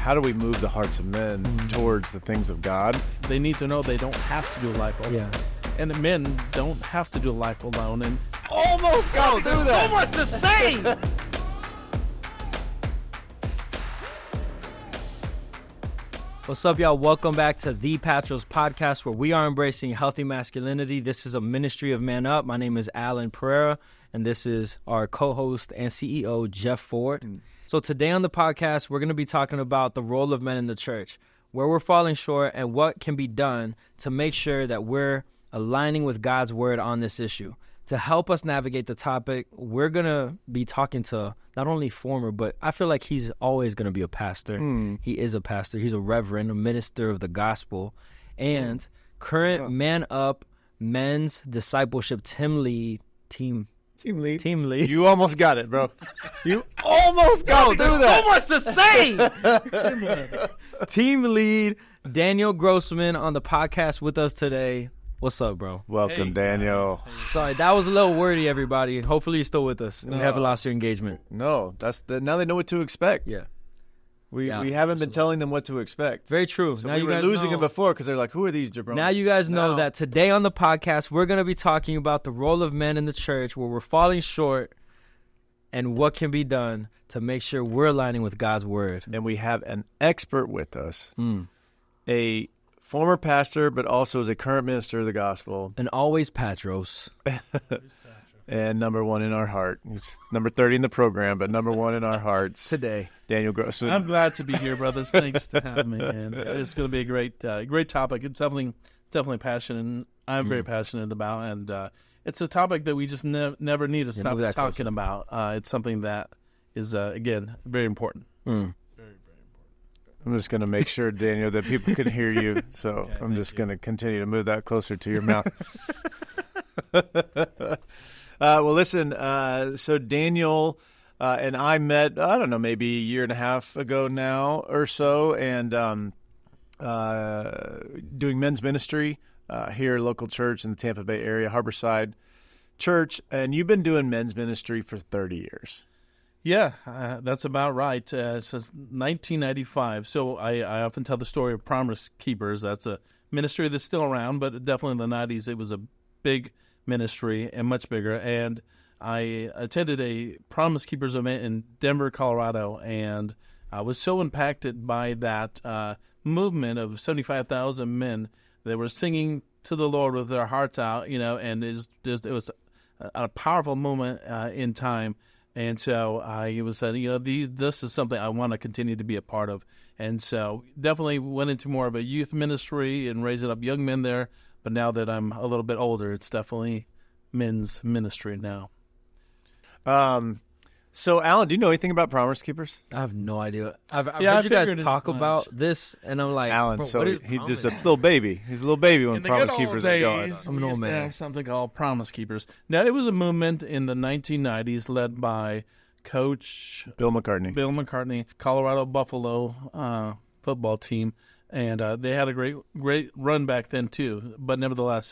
how do we move the hearts of men towards the things of God? They need to know they don't have to do life alone. Yeah. And the men don't have to do life alone. And Almost got through that. so much to say. What's up, y'all? Welcome back to the Patros Podcast, where we are embracing healthy masculinity. This is a ministry of Man Up. My name is Allan Pereria, and this is our co-host and CEO, Jeff Ford. So today on the podcast, we're going to be talking about the role of men in the church, where we're falling short, and what can be done to make sure that we're aligning with God's word on this issue. To help us navigate the topic, we're going to be talking to not only former, but I feel like he's always going to be a pastor. He is a pastor. He's a reverend, a minister of the gospel, and current Man Up men's discipleship team lead. You almost got it, bro. You almost got through that. So much to say. Team lead Daniel Grossman on the podcast with us today. What's up, bro? Welcome, Hey, Daniel. Sorry, that was a little wordy, everybody. Hopefully you're still with us. We haven't lost your engagement. No, now they know what to expect. Yeah. We haven't been telling them what to expect. Very true. So now we you were guys losing know. it before because they're like, who are these jabronis? Now you guys know that today on the podcast, we're going to be talking about the role of men in the church, where we're falling short, and what can be done to make sure we're aligning with God's word. And we have an expert with us, a former pastor, but also is a current minister of the gospel. And always Patros. And number one in our heart. He's number 30 in the program, but number one in our hearts. Today. Daniel Grossman. I'm glad to be here, brothers. Thanks to have me. And it's going to be a great topic. It's definitely passionate. I'm very passionate about, and it's a topic that we just never need to stop talking about. It's something that is, again, very important. I'm just going to make sure, Daniel, that people can hear you. So Okay, I'm just going to continue to move that closer to your mouth. Well, listen, so Daniel and I met, I don't know, maybe a year and a half ago now or so, and doing men's ministry here at a local church in the Tampa Bay area, Harborside Church. And you've been doing men's ministry for 30 years. Yeah, that's about right. Since 1995. So I often tell the story of Promise Keepers. That's a ministry that's still around, but definitely in the 90s it was a big ministry and much bigger. And I attended a Promise Keepers event in Denver, Colorado, and I was so impacted by that movement of 75,000 men that were singing to the Lord with their hearts out, and it was a powerful moment in time. And so I was saying, this is something I want to continue to be a part of. And so definitely went into more of a youth ministry and raising up young men there. But now that I'm a little bit older, it's definitely men's ministry now. So, Allan, do you know anything about Promise Keepers? I have no idea. I've Yeah, heard you guys figured as talk much. about this, and I'm like, Allan, bro, so what is he's just a Promise? little baby. He's a little baby when In the Promise good Keepers old is going. days, I'm an we old used to man. have something called Promise Keepers. Now, it was a movement in the 1990s led by Coach Bill McCartney. Colorado Buffalo football team, and they had a great run back then too. But nevertheless,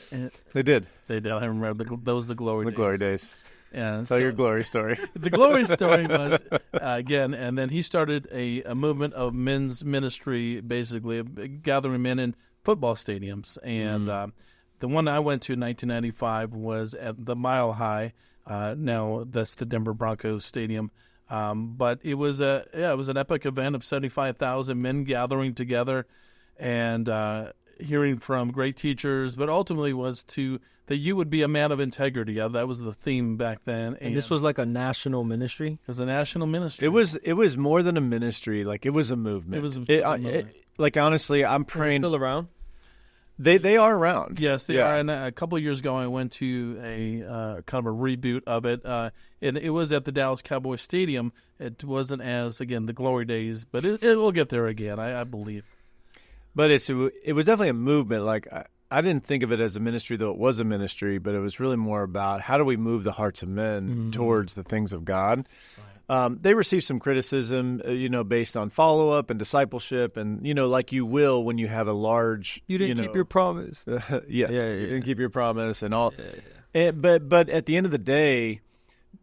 They did. I remember those the glory The days. glory days. And Tell so your glory story. the glory story was again, and then he started a movement of men's ministry, basically gathering men in football stadiums. And the one I went to in 1995 was at the Mile High. Now that's the Denver Broncos Stadium. But it was an epic event of 75,000 men gathering together and hearing from great teachers, but ultimately was that you would be a man of integrity. Yeah, that was the theme back then. And this was like a national ministry? It was a national ministry. It was more than a ministry. Like, it was a movement. It was a movement. Like, honestly, I'm praying. Still around? They are around. Yes, they are. And a couple of years ago, I went to a kind of a reboot of it, and it was at the Dallas Cowboys Stadium. It wasn't as, again, the glory days, but it will get there again, I believe. But it was definitely a movement. Like, I didn't think of it as a ministry, though it was a ministry, but it was really more about how do we move the hearts of men towards the things of God. Right. They received some criticism, based on follow-up and discipleship, and, like you will when you have a large... You didn't keep your promise. Yes, Yeah. You didn't keep your promise and all. Yeah. But at the end of the day,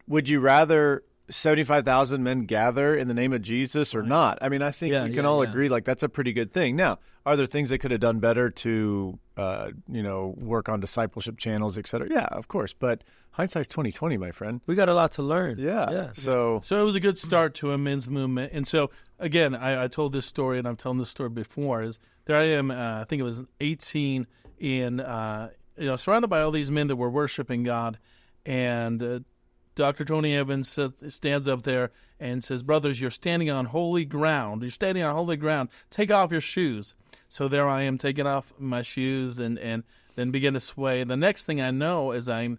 would you rather 75,000 men gather in the name of Jesus or not? I mean, I think we can all agree like that's a pretty good thing. Now, are there things they could have done better to, work on discipleship channels, et cetera? Yeah, of course. But hindsight's 20/20, my friend. We got a lot to learn. Yeah. So it was a good start to a men's movement. And so, again, I told this story, and I've told this story before, is there I am, I think it was 18, in, surrounded by all these men that were worshiping God. And Dr. Tony Evans stands up there and says, brothers, you're standing on holy ground. You're standing on holy ground. Take off your shoes. So there I am taking off my shoes and then begin to sway. The next thing I know is I'm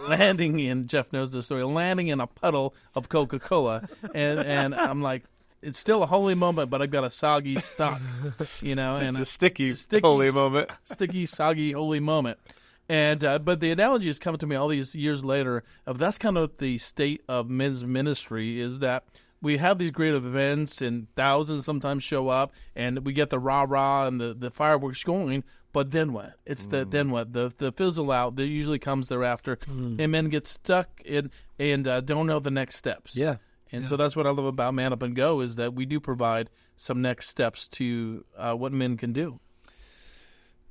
landing in, Jeff knows this story, landing in a puddle of Coca-Cola. And I'm like, it's still a holy moment, but I've got a soggy stock, and it's a sticky holy moment. Sticky, soggy, holy moment. And but the analogy is coming to me all these years later of that's kind of the state of men's ministry, is that we have these great events and thousands sometimes show up and we get the rah-rah and the fireworks going, but then what? It's then what? The fizzle out that usually comes thereafter, and men get stuck and don't know the next steps. Yeah. And so that's what I love about Man Up and Go, is that we do provide some next steps to what men can do.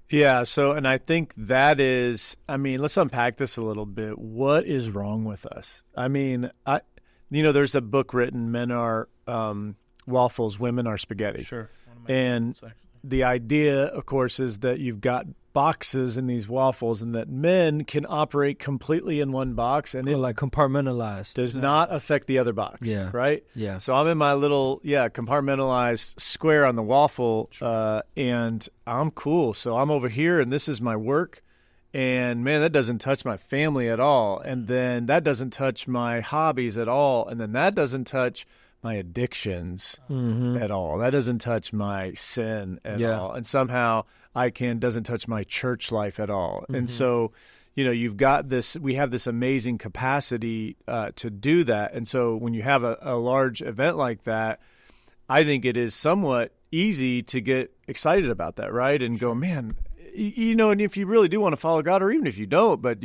Yeah, and I think that is, let's unpack this a little bit. What is wrong with us? There's a book written, Men Are Waffles, Women Are Spaghetti. Sure. And the idea, of course, is that you've got boxes in these waffles and that men can operate completely in one box and it like compartmentalized. Does not affect the other box, right? Yeah. So I'm in my little, compartmentalized square on the waffle, and I'm cool. So I'm over here and this is my work. And, man, that doesn't touch my family at all. And then that doesn't touch my hobbies at all. And then that doesn't touch my addictions at all. That doesn't touch my sin at all. And somehow doesn't touch my church life at all. And so, you've got this, we have this amazing capacity to do that. And so when you have a large event like that, I think it is somewhat easy to get excited about that, right? And go, man, and if you really do want to follow God, or even if you don't, but,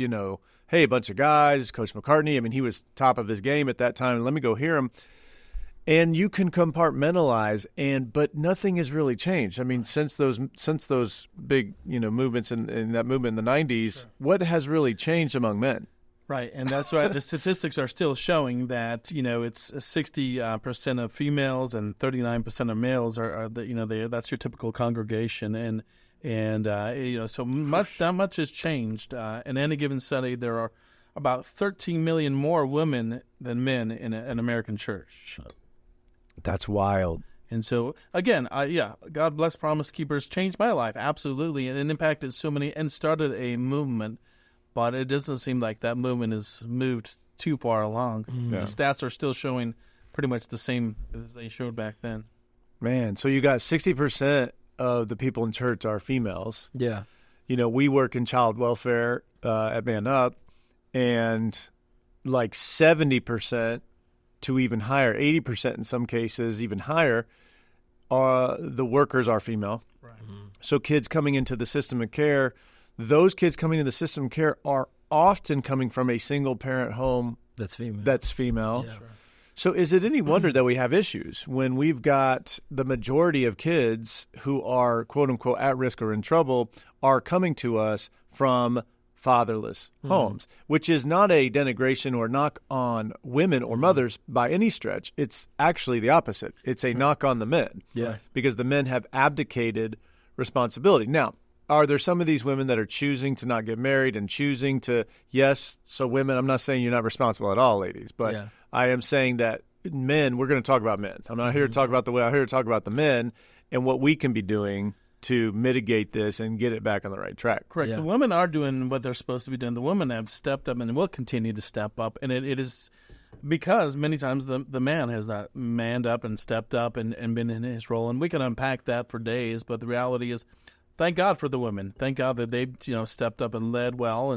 hey, a bunch of guys, Coach McCartney, he was top of his game at that time, and let me go hear him. And you can compartmentalize, but nothing has really changed. Since those big, movements in that movement in the 90s, what has really changed among men? Right, and that's right. The statistics are still showing that it's 60% of females and 39% of males are that's your typical congregation, and so that much has changed. In any given study, there are about 13 million more women than men in an American church. That's wild. And so, again, God bless Promise Keepers changed my life, absolutely, and it impacted so many and started a movement, but it doesn't seem like that movement has moved too far along. The stats are still showing pretty much the same as they showed back then. Man, so you got 60% of the people in church are females. Yeah. We work in child welfare at Man Up, and like 70% to even higher, 80% in some cases, even higher, the workers are female. Right. So kids coming into the system of care, those kids coming into the system of care are often coming from a single-parent home that's female. Yeah. Sure. So is it any wonder that we have issues when we've got the majority of kids who are, quote-unquote, at risk or in trouble are coming to us from fatherless homes, which is not a denigration or knock on women or mothers by any stretch. It's actually the opposite. It's a knock on the men, because the men have abdicated responsibility. Now, are there some of these women that are choosing to not get married and choosing to, so women, I'm not saying you're not responsible at all, ladies, but I am saying that men, we're going to talk about men. I'm not here to talk about the women. I'm here to talk about the men and what we can be doing to mitigate this and get it back on the right track. Correct. Yeah. The women are doing what they're supposed to be doing. The women have stepped up and will continue to step up. And it is because many times the man has not manned up and stepped up and been in his role. And we can unpack that for days. But the reality is, thank God for the women. Thank God that they've stepped up and led well.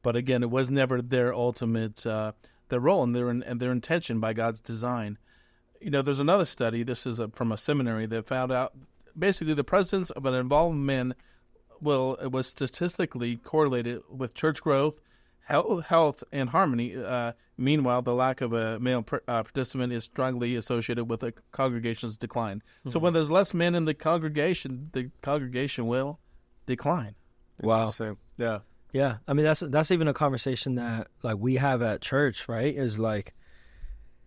But again, it was never their ultimate their role and their intention by God's design. There's another study. This is from a seminary that found out basically the presence of an involved man was statistically correlated with church growth, health and harmony. Meanwhile, the lack of a male participant is strongly associated with a congregation's decline. Mm-hmm. So when there's less men in the congregation will decline. Wow. Yeah. Yeah. I mean, that's even a conversation that like we have at church, right? Is like,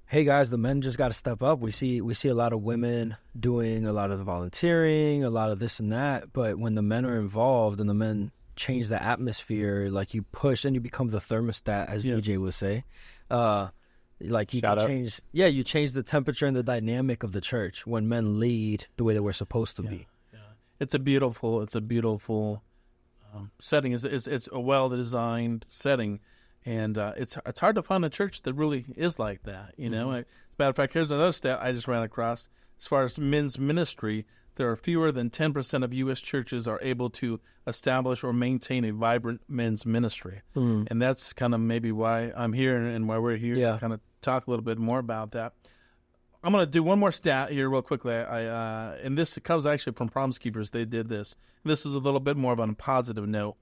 hey guys, the men just got to step up. We see a lot of women doing a lot of the volunteering, a lot of this and that. But when the men are involved and the men change the atmosphere, like you push and you become the thermostat, as EJ would say. Like you you change the temperature and the dynamic of the church when men lead the way that we're supposed to be. Yeah. It's a beautiful setting. It's a well-designed setting, and it's hard to find a church that really is like that. You know, as a matter of fact, here's another stat I just ran across. As far as men's ministry, there are fewer than 10% of U.S. churches are able to establish or maintain a vibrant men's ministry, and that's kind of maybe why I'm here and why we're here to kind of talk a little bit more about that. I'm going to do one more stat here real quickly. And this comes actually from Promise Keepers. They did this. This is a little bit more of a positive note.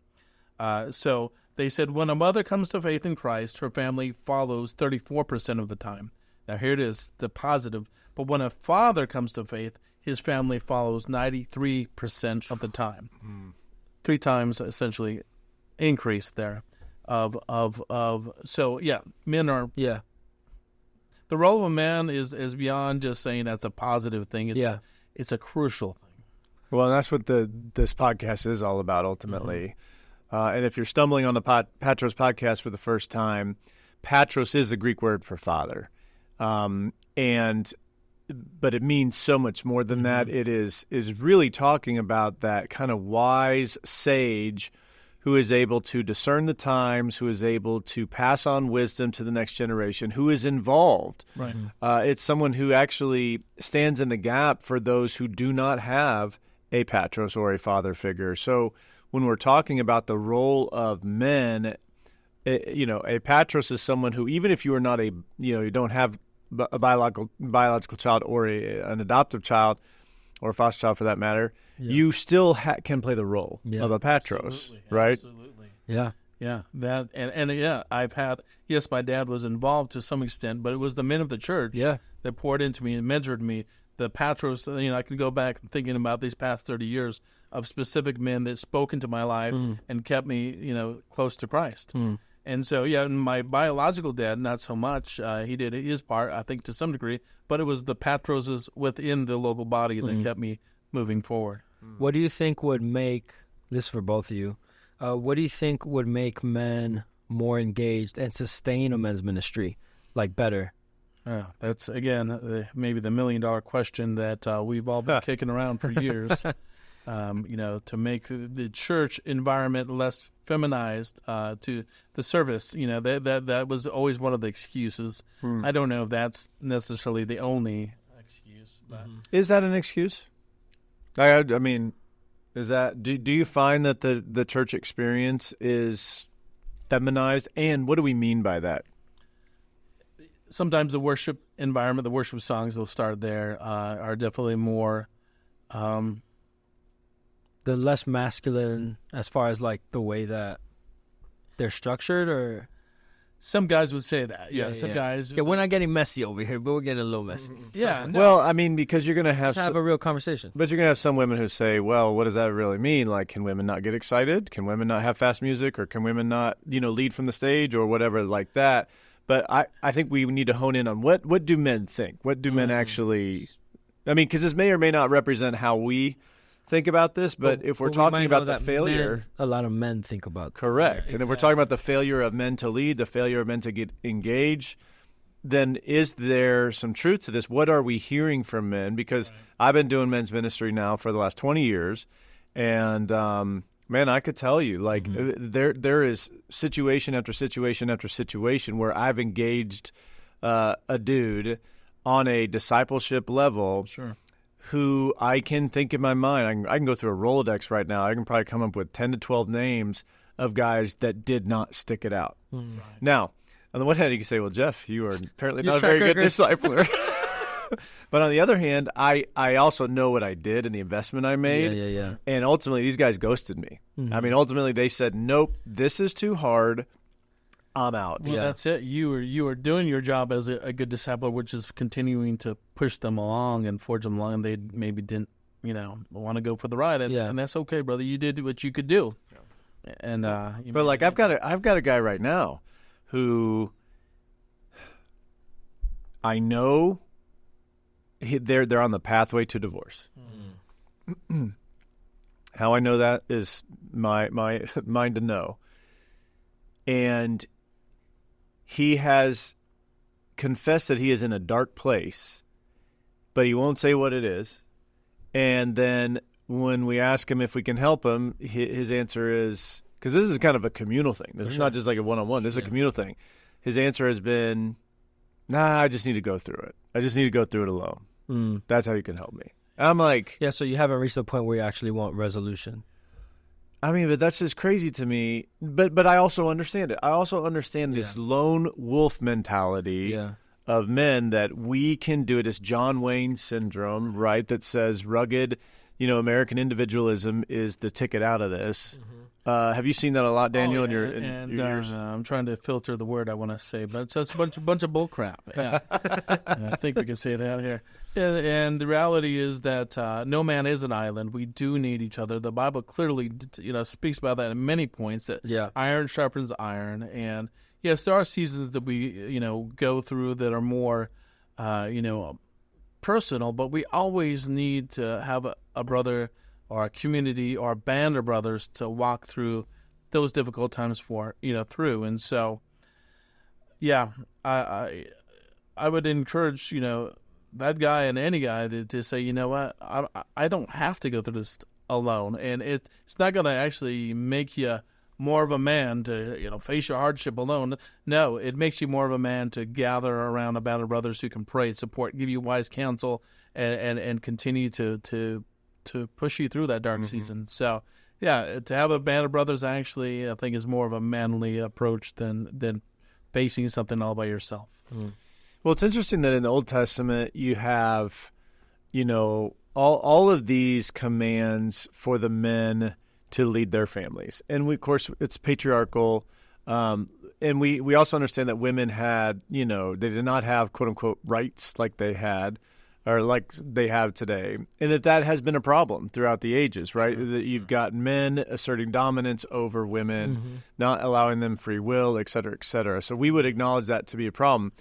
So they said when a mother comes to faith in Christ, her family follows 34% of the time. Now here it is, the positive. But when a father comes to faith, his family follows 93% of the time. 3 times essentially increase there so men are the role of a man is beyond just saying that's a positive thing. It's a crucial thing. Well, and that's what this podcast is all about ultimately. And if you're stumbling on the Patros Podcast for the first time, Patros is the Greek word for father. But it means so much more than that. It is really talking about that kind of wise sage who is able to discern the times, who is able to pass on wisdom to the next generation, who is involved. Right. It's someone who actually stands in the gap for those who do not have a patros or a father figure. So when we're talking about the role of men, a patros is someone who, even if you are not you don't have a biological child or an adoptive child or a foster child for that matter, you still can play the role of a patros, right? Absolutely. Yeah. Yeah. That I've had. Yes, my dad was involved to some extent, but it was the men of the church that poured into me and mentored me. The patros, I can go back thinking about these past 30 years of specific men that spoke into my life and kept me, close to Christ. And so, my biological dad, not so much. He did his part, I think, to some degree. But it was the patroses within the local body that kept me moving forward. What do you think would make, this is for both of you, what do you think would make men more engaged and sustain a men's ministry, better? That's, again, maybe the $1 million question that we've all been kicking around for years. To make the church environment less feminized to the service. That was always one of the excuses. I don't know if that's necessarily the only excuse. But. Is that an excuse? I mean, is that do you find that the church experience is feminized? And what do we mean by that? Sometimes the worship environment, the worship songs, they'll start there, are definitely more... the less masculine as far as the way that they're structured, or some guys would say that. Some guys. Yeah, we're not getting messy over here, but we're getting a little messy. Yeah. No. Well, I mean, because you're going to have a real conversation. But you're going to have some women who say, well, what does that really mean? Can women not get excited? Can women not have fast music? Or can women not, lead from the stage or whatever like that? But I think we need to hone in on what do men think? What do men actually... I mean, because this may or may not represent how we think about this, but if we're talking about the failure... a lot of men think about that. Correct. Yeah, exactly. And if we're talking about the failure of men to lead, the failure of men to get engaged, then is there some truth to this? What are we hearing from men? Because I've been doing men's ministry now for the last 20 years, and man, I could tell you, there is situation after situation after situation where I've engaged a dude on a discipleship level who I can think in my mind. I can go through a Rolodex right now. I can probably come up with 10 to 12 names of guys that did not stick it out. Right. Now, on the one hand, you can say, well, Jeff, you are apparently not a very good discipler. But on the other hand, I also know what I did and the investment I made. Yeah. And ultimately, these guys ghosted me. I mean, ultimately, they said, nope, this is too hard. I'm out. Well, that's it. You are doing your job as a good discipler, which is continuing to push them along and forge them along. And they maybe didn't, want to go for the ride, and that's okay, brother. You did what you could do. Yeah. And but like I've got a guy right now who I know they're on the pathway to divorce. Mm. How I know that is my mine to know. And he has confessed that he is in a dark place, but he won't say what it is. And then when we ask him if we can help him, his answer is, because this is kind of a communal thing. This is not just like a one-on-one. This is a communal thing. His answer has been, nah, I just need to go through it. I just need to go through it alone. Mm. That's how you can help me. And I'm like... Yeah, so you haven't reached the point where you actually want resolution. I mean, but that's just crazy to me. But I also understand it. I also understand this lone wolf mentality of men that we can do it. This John Wayne syndrome, right, that says rugged, American individualism is the ticket out of this. Mm-hmm. Have you seen that a lot, Daniel, in your years? I'm trying to filter the word I want to say, but it's just a bunch of bull crap. Yeah. I think we can say that here. And the reality is that no man is an island. We do need each other. The Bible clearly, speaks about that in many points. That iron sharpens iron, and yes, there are seasons that we, go through that are more, personal. But we always need to have a brother or a community or a band of brothers to walk through those difficult times through. And so, I would encourage, that guy and any guy to say, you know what, I don't have to go through this alone. And it's not going to actually make you more of a man to, face your hardship alone. No, it makes you more of a man to gather around a band of brothers who can pray, support, give you wise counsel, and continue to push you through that dark season. So, to have a band of brothers actually, I think, is more of a manly approach than facing something all by yourself. Mm. Well, it's interesting that in the Old Testament you have, all of these commands for the men to lead their families. And of course, it's patriarchal. And we also understand that women had, they did not have, quote unquote, rights like they had, or like they have today, and that has been a problem throughout the ages, right? That you've got men asserting dominance over women, not allowing them free will, et cetera, et cetera. So we would acknowledge that to be a problem.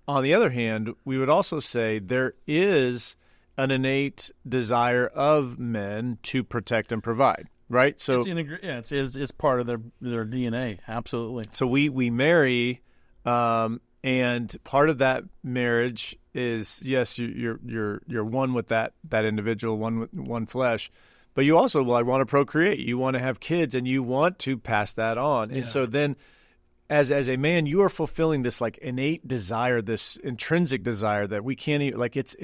On the other hand, we would also say there is an innate desire of men to protect and provide, right? So it's part of their DNA, absolutely. So we marry, and part of that marriage is, yes, you're one with that individual, one flesh, but you also want to procreate. You want to have kids, and you want to pass that on. And so then, as a man, you are fulfilling this like innate desire, this intrinsic desire that we can't even, like it's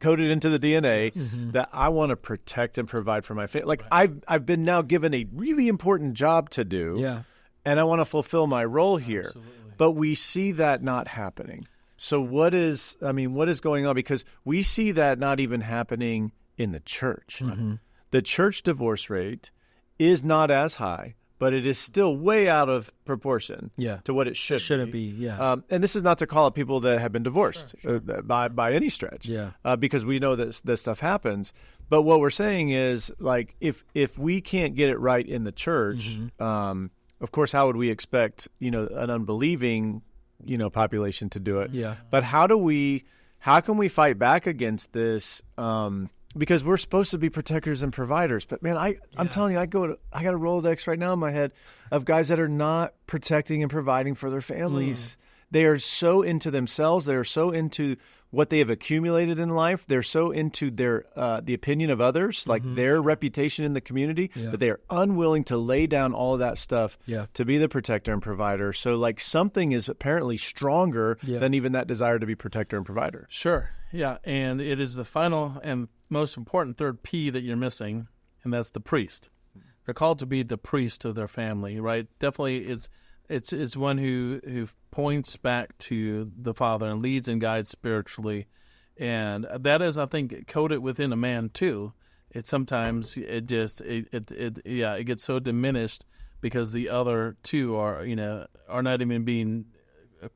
coded into the DNA that I want to protect and provide for my family. Like I've been now given a really important job to do, and I want to fulfill my role here. Absolutely. But we see that not happening. So what is going on? Because we see that not even happening in the church. Mm-hmm. The church divorce rate is not as high, but it is still way out of proportion to what it shouldn't be. And this is not to call out people that have been divorced by any stretch, because we know that this stuff happens. But what we're saying is, like, if we can't get it right in the church, of course, how would we expect, an unbelieving, population to do it? Yeah. But how can we fight back against this? Because we're supposed to be protectors and providers. But man, I'm telling you, I got a Rolodex right now in my head of guys that are not protecting and providing for their families. They are so into themselves. They are so into what they have accumulated in life. They're so into their the opinion of others, like their reputation in the community, but they are unwilling to lay down all of that stuff to be the protector and provider. So like something is apparently stronger than even that desire to be protector and provider. Sure. Yeah. And it is the final and most important third P that you're missing, and that's the priest. They're called to be the priest of their family, right? Definitely it's one who points back to the Father and leads and guides spiritually. And that is, I think, coded within a man too. It sometimes it gets so diminished because the other two are not even being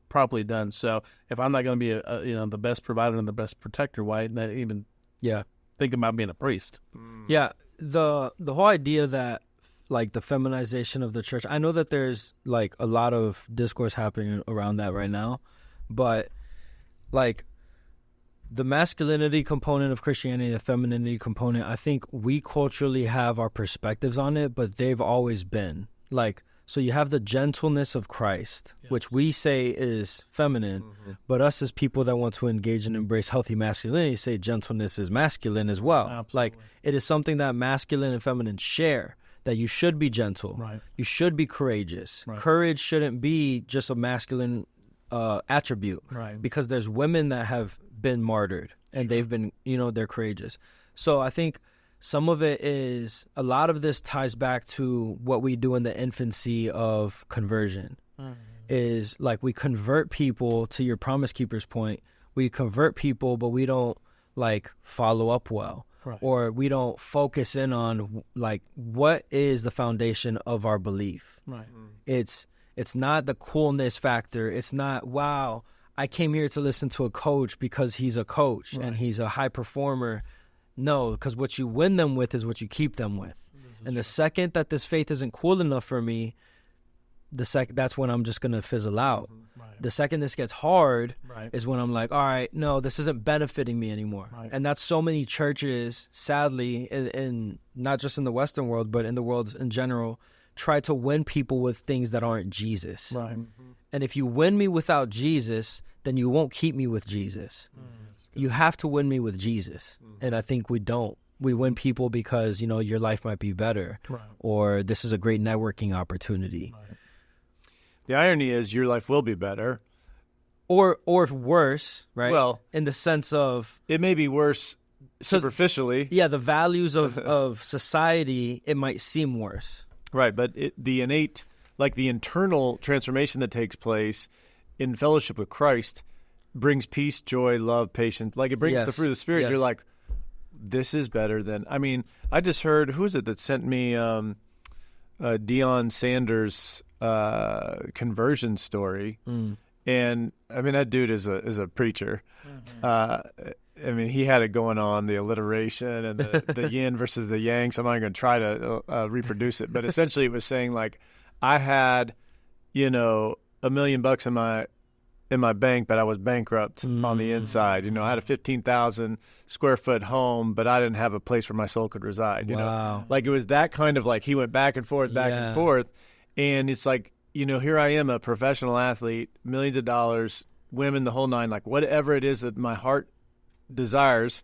properly done. So if I'm not going to be the best provider and the best protector, why not even think about being a priest? Yeah, the whole idea that like the feminization of the church, I know that there's like a lot of discourse happening around that right now, but like the masculinity component of Christianity, the femininity component, I think we culturally have our perspectives on it, but they've always been like, so you have the gentleness of Christ, which we say is feminine, but us as people that want to engage and embrace healthy masculinity say gentleness is masculine as well. Absolutely. Like it is something that masculine and feminine share, that you should be gentle, you should be courageous. Courage shouldn't be just a masculine attribute, because there's women that have been martyred and they've been, they're courageous. So I think some of it is, a lot of this ties back to what we do in the infancy of conversion. Is like we convert people, to your Promise Keepers point, we convert people, but we don't like follow up well. Or we don't focus in on like what is the foundation of our belief. It's not the coolness factor. It's not, wow, I came here to listen to a coach because he's a coach and he's a high performer. No, because what you win them with is what you keep them with. And the second that this faith isn't cool enough for me, that's when I'm just going to fizzle out. The second this gets hard is when I'm like, all right, no, this isn't benefiting me anymore. And that's so many churches, sadly, in not just in the Western world, but in the world in general, try to win people with things that aren't Jesus. And if you win me without Jesus, then you won't keep me with Jesus. You have to win me with Jesus. And I think we don't. We win people because, your life might be better, or this is a great networking opportunity. The irony is your life will be better. Or worse, right? Well, in the sense of... it may be worse superficially. Yeah, the values of society, it might seem worse. Right, but the innate, like the internal transformation that takes place in fellowship with Christ brings peace, joy, love, patience. Like it brings the fruit of the Spirit. You're like, this is better than... I mean, I just heard, who is it that sent me Deion Sanders' conversion story? And I mean, that dude is a preacher. I mean, he had it going on, the alliteration and the yin versus the yang. So I'm not going to try to reproduce it, but essentially it was saying like, I had, $1 million in my bank, but I was bankrupt on the inside. I had a 15,000 square foot home, but I didn't have a place where my soul could reside. Like it was that kind of like, he went back and forth, and it's like, here I am, a professional athlete, millions of dollars, women, the whole nine, like whatever it is that my heart desires,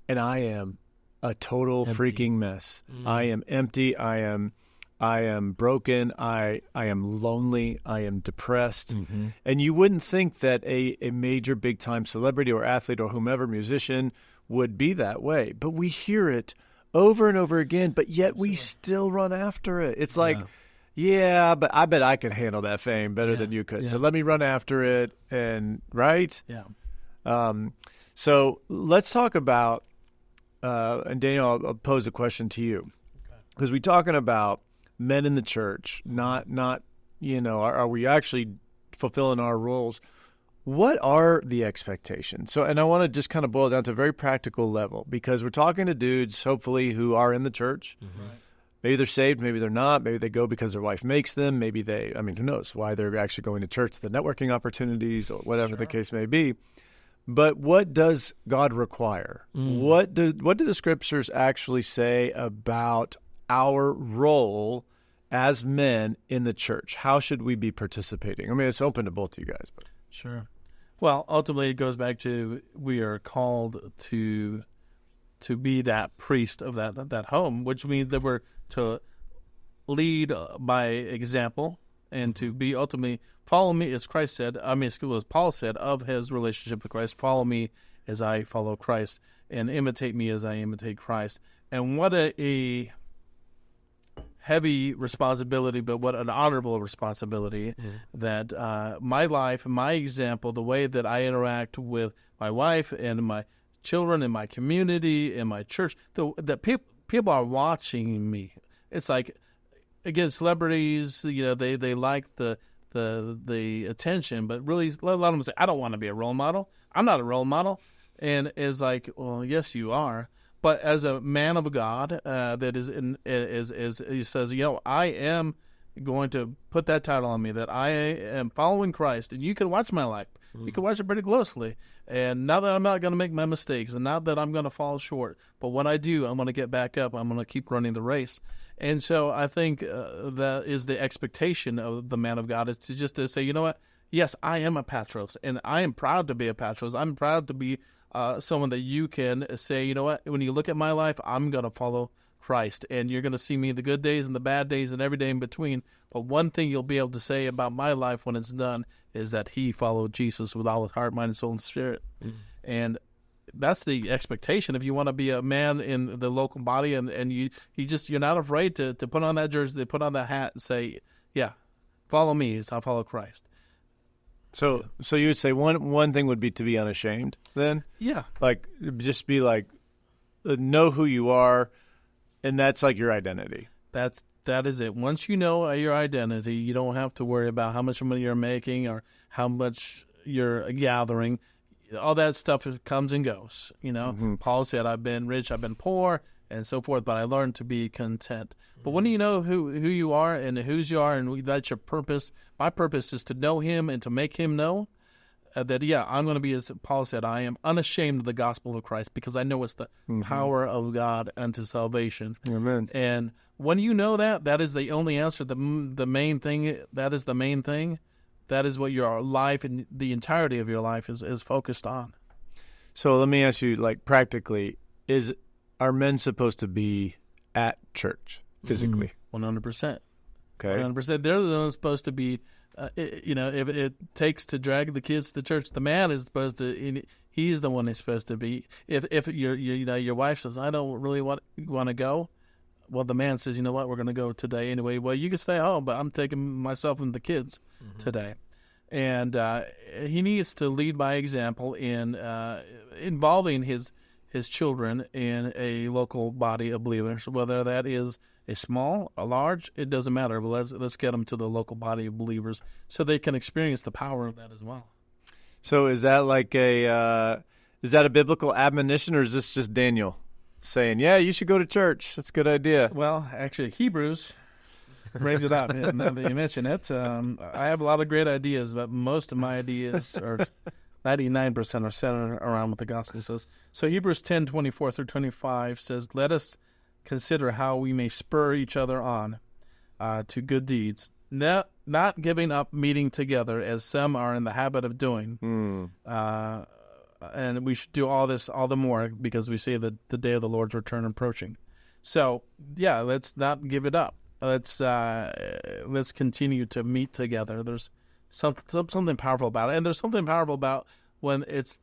and I am a total freaking mess. I am empty. I am broken. I am lonely. I am depressed. And you wouldn't think that a major big time celebrity or athlete or whomever, musician, would be that way. But we hear it over and over again, but yet we still run after it. It's like, yeah, but I bet I could handle that fame better than you could. So let me run after it. And so let's talk about, and Daniel, I'll pose a question to you, because we're talking about men in the church, not are we actually fulfilling our roles? What are the expectations? So, and I want to just kind of boil it down to a very practical level, because we're talking to dudes, hopefully, who are in the church. Maybe they're saved, maybe they're not. Maybe they go because their wife makes them. Maybe who knows why they're actually going to church, the networking opportunities or whatever the case may be. But what does God require? What do the scriptures actually say about our role as men in the church? How should we be participating? I mean, it's open to both of you guys. But. Sure. Well, ultimately, it goes back to we are called to be that priest of that home, which means that we're to lead by example and to be ultimately follow me, as Christ said. As Paul said of his relationship with Christ, follow me as I follow Christ, and imitate me as I imitate Christ. And what a heavy responsibility, but what an honorable responsibility that my life, my example, the way that I interact with my wife and my children in my community, in my church, that people are watching me. It's like again, celebrities, they like the attention, but really a lot of them say, I don't want to be a role model. I'm not a role model. And it's like, well, yes, you are. But as a man of God, that he says, I am going to put that title on me, that I am following Christ, and you can watch my life. You can watch it pretty closely. And now that I'm not going to make my mistakes, and not that I'm going to fall short, but when I do, I'm going to get back up. I'm going to keep running the race. And so I think that is the expectation of the man of God, is to say, you know what? Yes, I am a Patros, and I am proud to be a Patros. I'm proud to be someone that you can say, you know what? When you look at my life, I'm going to follow Christ, and you're going to see me the good days and the bad days and every day in between. But one thing you'll be able to say about my life when it's done is that he followed Jesus with all his heart, mind, and soul, and spirit. And that's the expectation. If you want to be a man in the local body, and you're not afraid to put on that jersey, to put on that hat, and say, yeah, follow me as I follow Christ. So you would say one thing would be to be unashamed then? Yeah. Like, just be like, know who you are, and that's like your identity. That is it. Once you know your identity, you don't have to worry about how much money you're making or how much you're gathering. All that stuff comes and goes. Paul said, I've been rich, I've been poor, and so forth, but I learned to be content. But when you know who you are and whose you are, and that's your purpose, my purpose is to know him and to make him know that, I'm going to be, as Paul said, I am unashamed of the gospel of Christ, because I know it's the power of God unto salvation. Amen. And when you know that is the only answer, the main thing, that is the main thing. That is what your life and the entirety of your life is focused on. So let me ask you, like, practically, are men supposed to be at church physically? 100%. Okay. 100%. They're the ones supposed to be, if it takes to drag the kids to church, the man is supposed to, he's the one who's supposed to be. If your wife says, I don't really want to go, well, the man says, you know what, we're going to go today anyway. Well, you can stay home, but I'm taking myself and the kids today. And he needs to lead by example in involving his children in a local body of believers, whether that is a small, a large, it doesn't matter. But let's get them to the local body of believers so they can experience the power of that as well. So is that like a biblical admonition, or is this just Daniel saying, yeah, you should go to church? That's a good idea. Well, actually, Hebrews brings it up. Now that you mention it, I have a lot of great ideas, but most of my ideas are 99% are centered around what the gospel says. So Hebrews 10:24-25 says, let us consider how we may spur each other on to good deeds, not giving up meeting together as some are in the habit of doing. And we should do all this all the more because we see that the day of the Lord's return approaching. So, let's not give it up. Let's continue to meet together. There's something powerful about it, and there's something powerful about when it's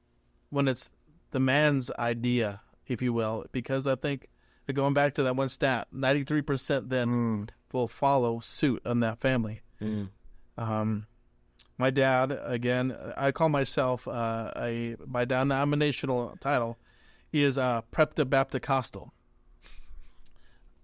the man's idea, if you will, because I think going back to that one stat, 93% then will follow suit on that family. My dad, again, I call myself my denominational title is Preptibapticostal.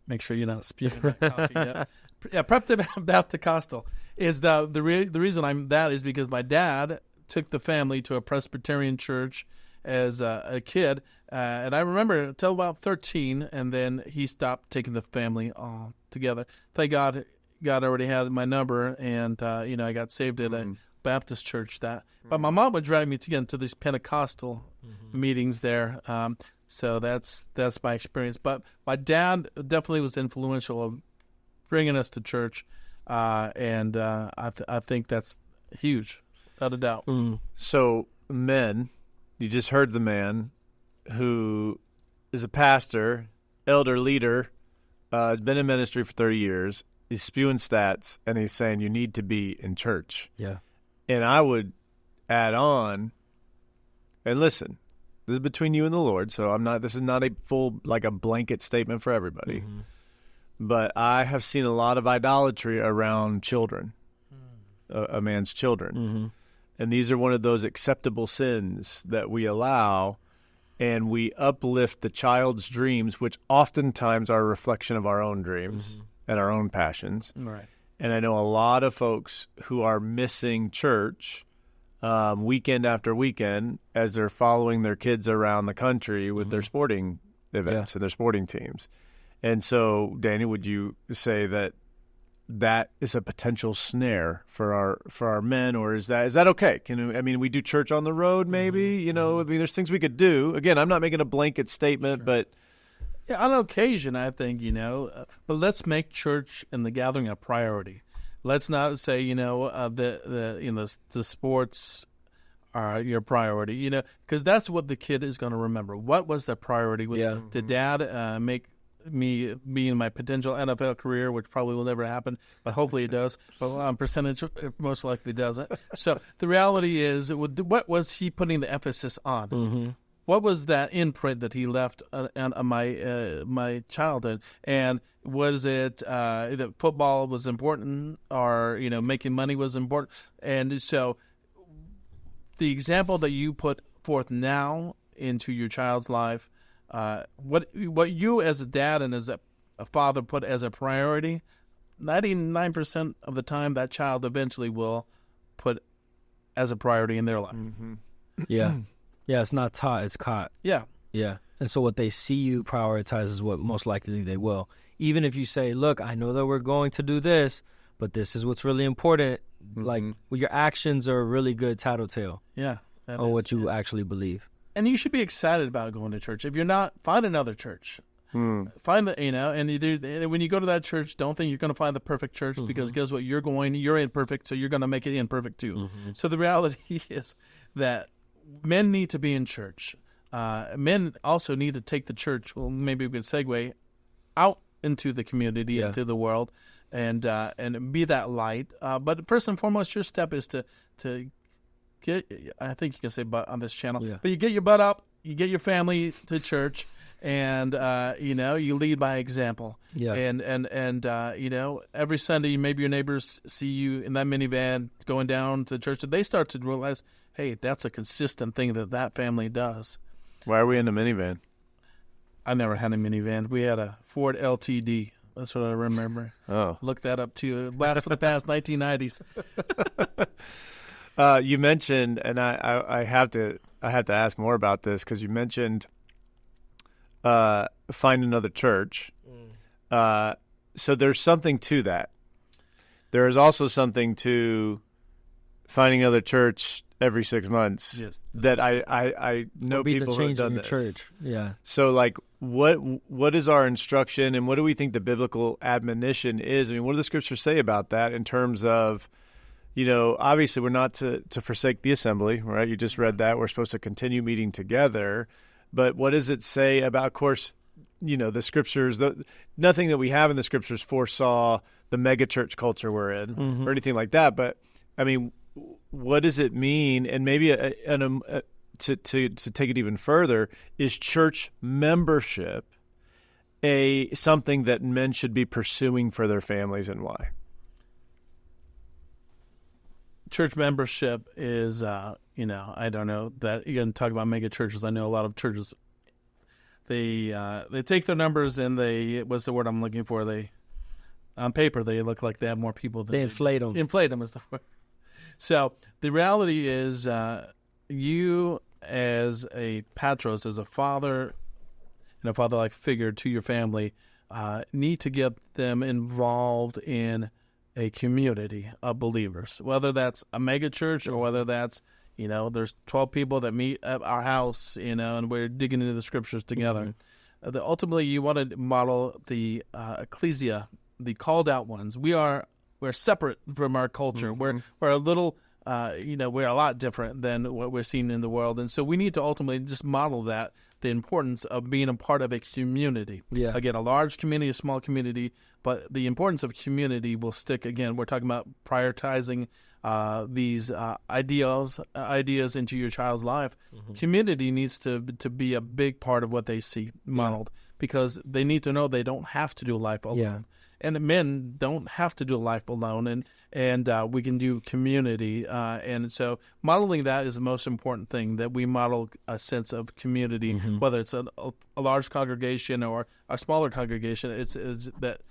Make sure you're not spewing that coffee yet. Yeah, Preptibapticostal is the reason I'm that is because my dad took the family to a Presbyterian church as a kid, and I remember until about 13, and then he stopped taking the family all together. Thank God, God already had my number, and I got saved at a Baptist church. But my mom would drive me to these Pentecostal meetings there. So that's my experience. But my dad definitely was influential of bringing us to church, and I think that's huge, without a doubt. So men, you just heard the man who is a pastor, elder leader, has been in ministry for 30 years. He's spewing stats, and he's saying you need to be in church. Yeah. And I would add on, and listen, this is between you and the Lord, so this is not a full, like a blanket statement for everybody. But I have seen a lot of idolatry around children, a man's children. And these are one of those acceptable sins that we allow, and we uplift the child's dreams, which oftentimes are a reflection of our own dreams. and our own passions. Right. And I know a lot of folks who are missing church weekend after weekend as they're following their kids around the country with their sporting events and their sporting teams. And so, Danny, would you say that is a potential snare for our men, or is that okay? We do church on the road, maybe. There's things we could do. Again, I'm not making a blanket statement, but on occasion, I think but let's make church and the gathering a priority. Let's not say the sports are your priority. Because that's what the kid is going to remember. What was the priority? Did Dad make me be in my potential NFL career, which probably will never happen, but hopefully it does. But on percentage, it most likely doesn't. So the reality is, what was he putting the emphasis on? Mm-hmm. What was that imprint that he left on my childhood? And was it that football was important, or making money was important? And so the example that you put forth now into your child's life, what you as a dad and as a father put as a priority, 99% of the time that child eventually will put as a priority in their life. Mm-hmm. Yeah. Yeah, it's not taught, it's caught. Yeah. Yeah. And so what they see you prioritize is what most likely they will. Even if you say, look, I know that we're going to do this, but this is what's really important. Like, your actions are a really good tattletale on what you actually believe. And you should be excited about going to church. If you're not, find another church. Find and when you go to that church, don't think you're going to find the perfect church, because guess what? You're imperfect, so you're going to make it imperfect too. So the reality is that men need to be in church. Men also need to take the church, well, maybe we could segue, out into the community, into the world, and be that light. But first and foremost, your step is to get, I think you can say butt on this channel, but you get your butt up, you get your family to church, and you lead by example. And every Sunday, maybe your neighbors see you in that minivan going down to the church, and they start to realize, hey, that's a consistent thing that family does. Why are we in a minivan? I never had a minivan. We had a Ford LTD. That's what I remember. Oh, look that up too. Last for the past 1990s. You mentioned, and I have to ask more about this, because you mentioned find another church. So there's something to that. There is also something to finding another church every 6 months. Yes, that I know people who have done this. Church. Yeah. So like, what is our instruction, and what do we think the biblical admonition is? I mean, what do the scriptures say about that in terms of, obviously we're not to forsake the assembly, right? You just read that. We're supposed to continue meeting together. But what does it say about, of course, the scriptures, nothing that we have in the scriptures foresaw the mega church culture we're in or anything like that. But I mean, what does it mean? And maybe to take it even further, is church membership something that men should be pursuing for their families, and why? Church membership is, I don't know that you're going to talk about mega churches. I know a lot of churches, they take their numbers and what's the word I'm looking for? On paper, they look like they have more people than they inflate them. Inflate them is the word. So the reality is, you as a Patros, as a father and a father-like figure to your family, need to get them involved in a community of believers, whether that's a mega church or whether that's, there's 12 people that meet at our house, and we're digging into the scriptures together. Ultimately, you want to model the ecclesia, the called out ones. We're separate from our culture. We're a little, we're a lot different than what we're seeing in the world. And so we need to ultimately just model that, the importance of being a part of a community. Yeah. Again, a large community, a small community, but the importance of community will stick. Again, we're talking about prioritizing these ideas into your child's life. Community needs to be a big part of what they see modeled, because they need to know they don't have to do life alone. Yeah. And the men don't have to do life alone, and we can do community. And so modeling that is the most important thing, that we model a sense of community, whether it's a large congregation or a smaller congregation. It's that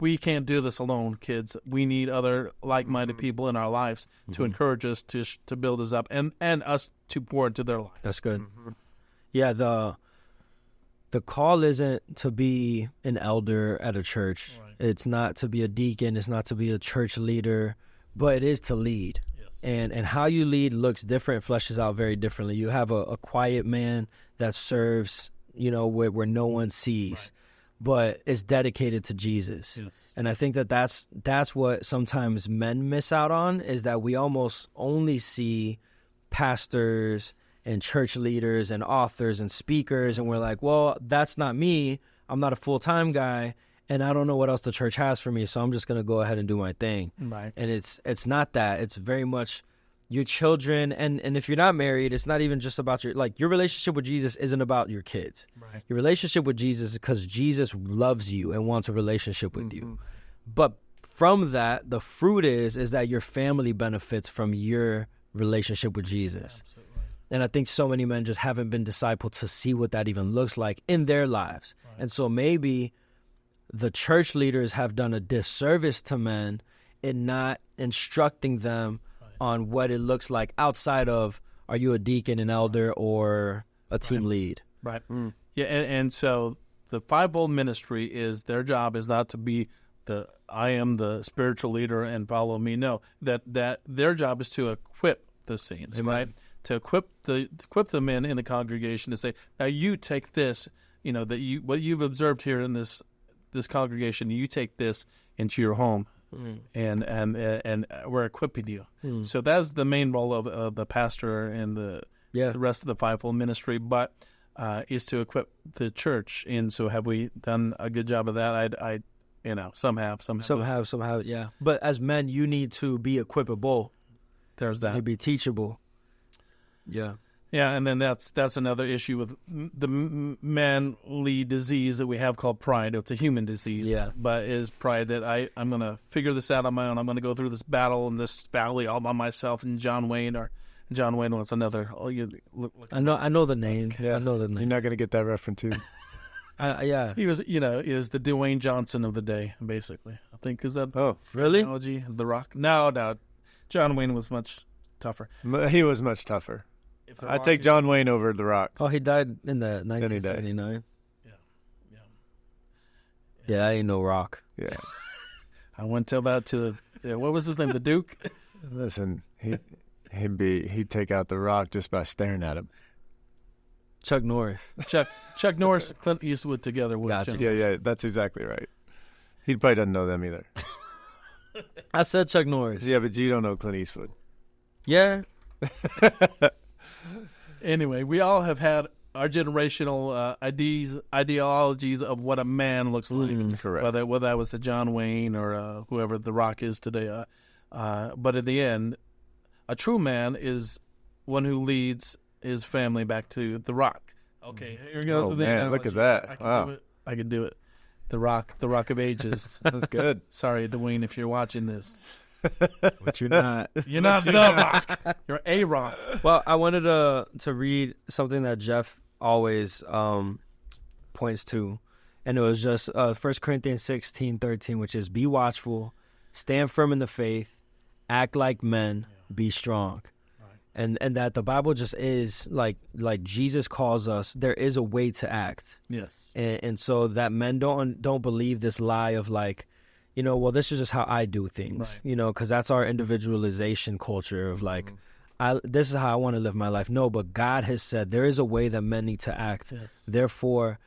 we can't do this alone, kids. We need other like-minded people in our lives to encourage us, to build us up, and us to pour into their lives. That's good. Yeah, the call isn't to be an elder at a church. Right. It's not to be a deacon. It's not to be a church leader, but it is to lead. Yes. And how you lead looks different, fleshes out very differently. You have a quiet man that serves, where no one sees. Right. But it's dedicated to Jesus. Yes. And I think that's what sometimes men miss out on, is that we almost only see pastors and church leaders and authors and speakers, and we're like, well, that's not me. I'm not a full-time guy, and I don't know what else the church has for me, so I'm just going to go ahead and do my thing. Right. And it's not that. It's very much your children, and if you're not married, it's not even just about your relationship with Jesus isn't about your kids. Right. Your relationship with Jesus is because Jesus loves you and wants a relationship with you. But from that, the fruit is that your family benefits from your relationship with Jesus. Absolutely. And I think so many men just haven't been discipled to see what that even looks like in their lives. Right. And so maybe the church leaders have done a disservice to men in not instructing them on what it looks like outside of, are you a deacon, an elder, or a team lead? Right. Yeah, and so the fivefold ministry their job is not to be I am the spiritual leader and follow me. No, that their job is to equip the saints, right? To equip the men in the congregation to say, now you take this, what you've observed here in this congregation, you take this into your home. And we're equipping you. So that's the main role of the pastor and the rest of the fivefold ministry, but is to equip the church. And so have we done a good job of that? Some have, yeah. But as men, you need to be equipable. There's that. You need to be teachable. Yeah. Yeah, and then that's another issue with the manly disease that we have called pride. It's a human disease, but is pride that I'm going to figure this out on my own. I'm going to go through this battle in this valley all by myself. And John Wayne was another. Oh, you look I know the name. Yeah, I know the name. You're not going to get that reference either. Yeah, he was. Is the Dwayne Johnson of the day, basically. I think is that. Oh, really? Analogy? The Rock? No. John Wayne was much tougher. He was much tougher. I take John Wayne over The Rock. Oh, he died in the 1979. Yeah, I ain't no Rock. Yeah, I went to what was his name? The Duke. Listen, he'd take out The Rock just by staring at him. Chuck Norris. Chuck Norris, Clint Eastwood together. Gotcha. Yeah, that's exactly right. He probably doesn't know them either. I said Chuck Norris. Yeah, but you don't know Clint Eastwood. Yeah. Anyway, we all have had our generational ideologies of what a man looks like. Correct. Whether that was the John Wayne or whoever The Rock is today. But in the end, a true man is one who leads his family back to The Rock. Okay, here goes. Oh, man, look at that. I can do it. The Rock of Ages. That's good. Sorry, Dwayne, if you're watching this. But you're not. You're not The Rock. You're a Rock. Well, I wanted to read something that Jeff always points to, and it was just 1 Corinthians 16:13, which is, be watchful, stand firm in the faith, act like men, be strong. Right. And that the Bible just is like Jesus calls us, there is a way to act. Yes. And so that men don't believe this lie of like, well, this is just how I do things, right. Because that's our individualization culture of like, this is how I want to live my life. No, but God has said there is a way that men need to act. Yes. Therefore,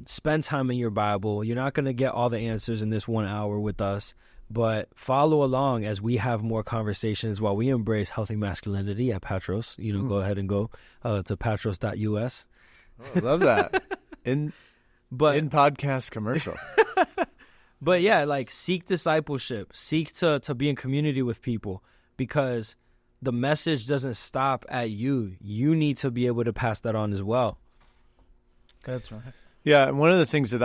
spend time in your Bible. You're not going to get all the answers in this 1 hour with us, but follow along as we have more conversations while we embrace healthy masculinity at Patros. Go ahead and go to patros.us. Oh, I love that. In podcast commercial. But yeah, like seek discipleship, seek to be in community with people, because the message doesn't stop at you. You need to be able to pass that on as well. That's right. Yeah, and one of the things that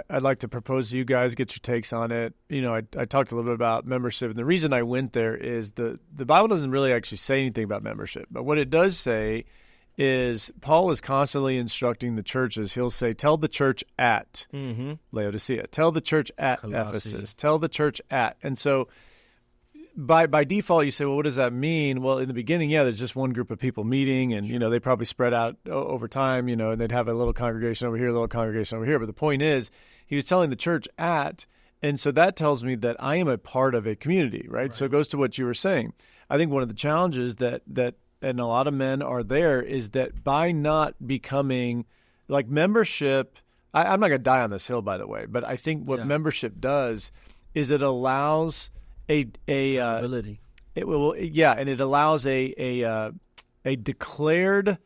I'd like to propose to you guys, get your takes on it. I talked a little bit about membership, and the reason I went there is the Bible doesn't really actually say anything about membership. But what it does say is Paul is constantly instructing the churches. He'll say, tell the church at Laodicea, tell the church at Ephesus, tell the church at. And so by default, you say, well, what does that mean? Well, in the beginning, there's just one group of people meeting, and, they probably spread out over time, and they'd have a little congregation over here, a little congregation over here. But the point is, he was telling the church at, and so that tells me that I am a part of a community, right? So it goes to what you were saying. I think one of the challenges that and a lot of men are there is that by not becoming like membership, I'm not going to die on this hill, by the way, but I think what membership does is it allows ability. It will, and it allows a declared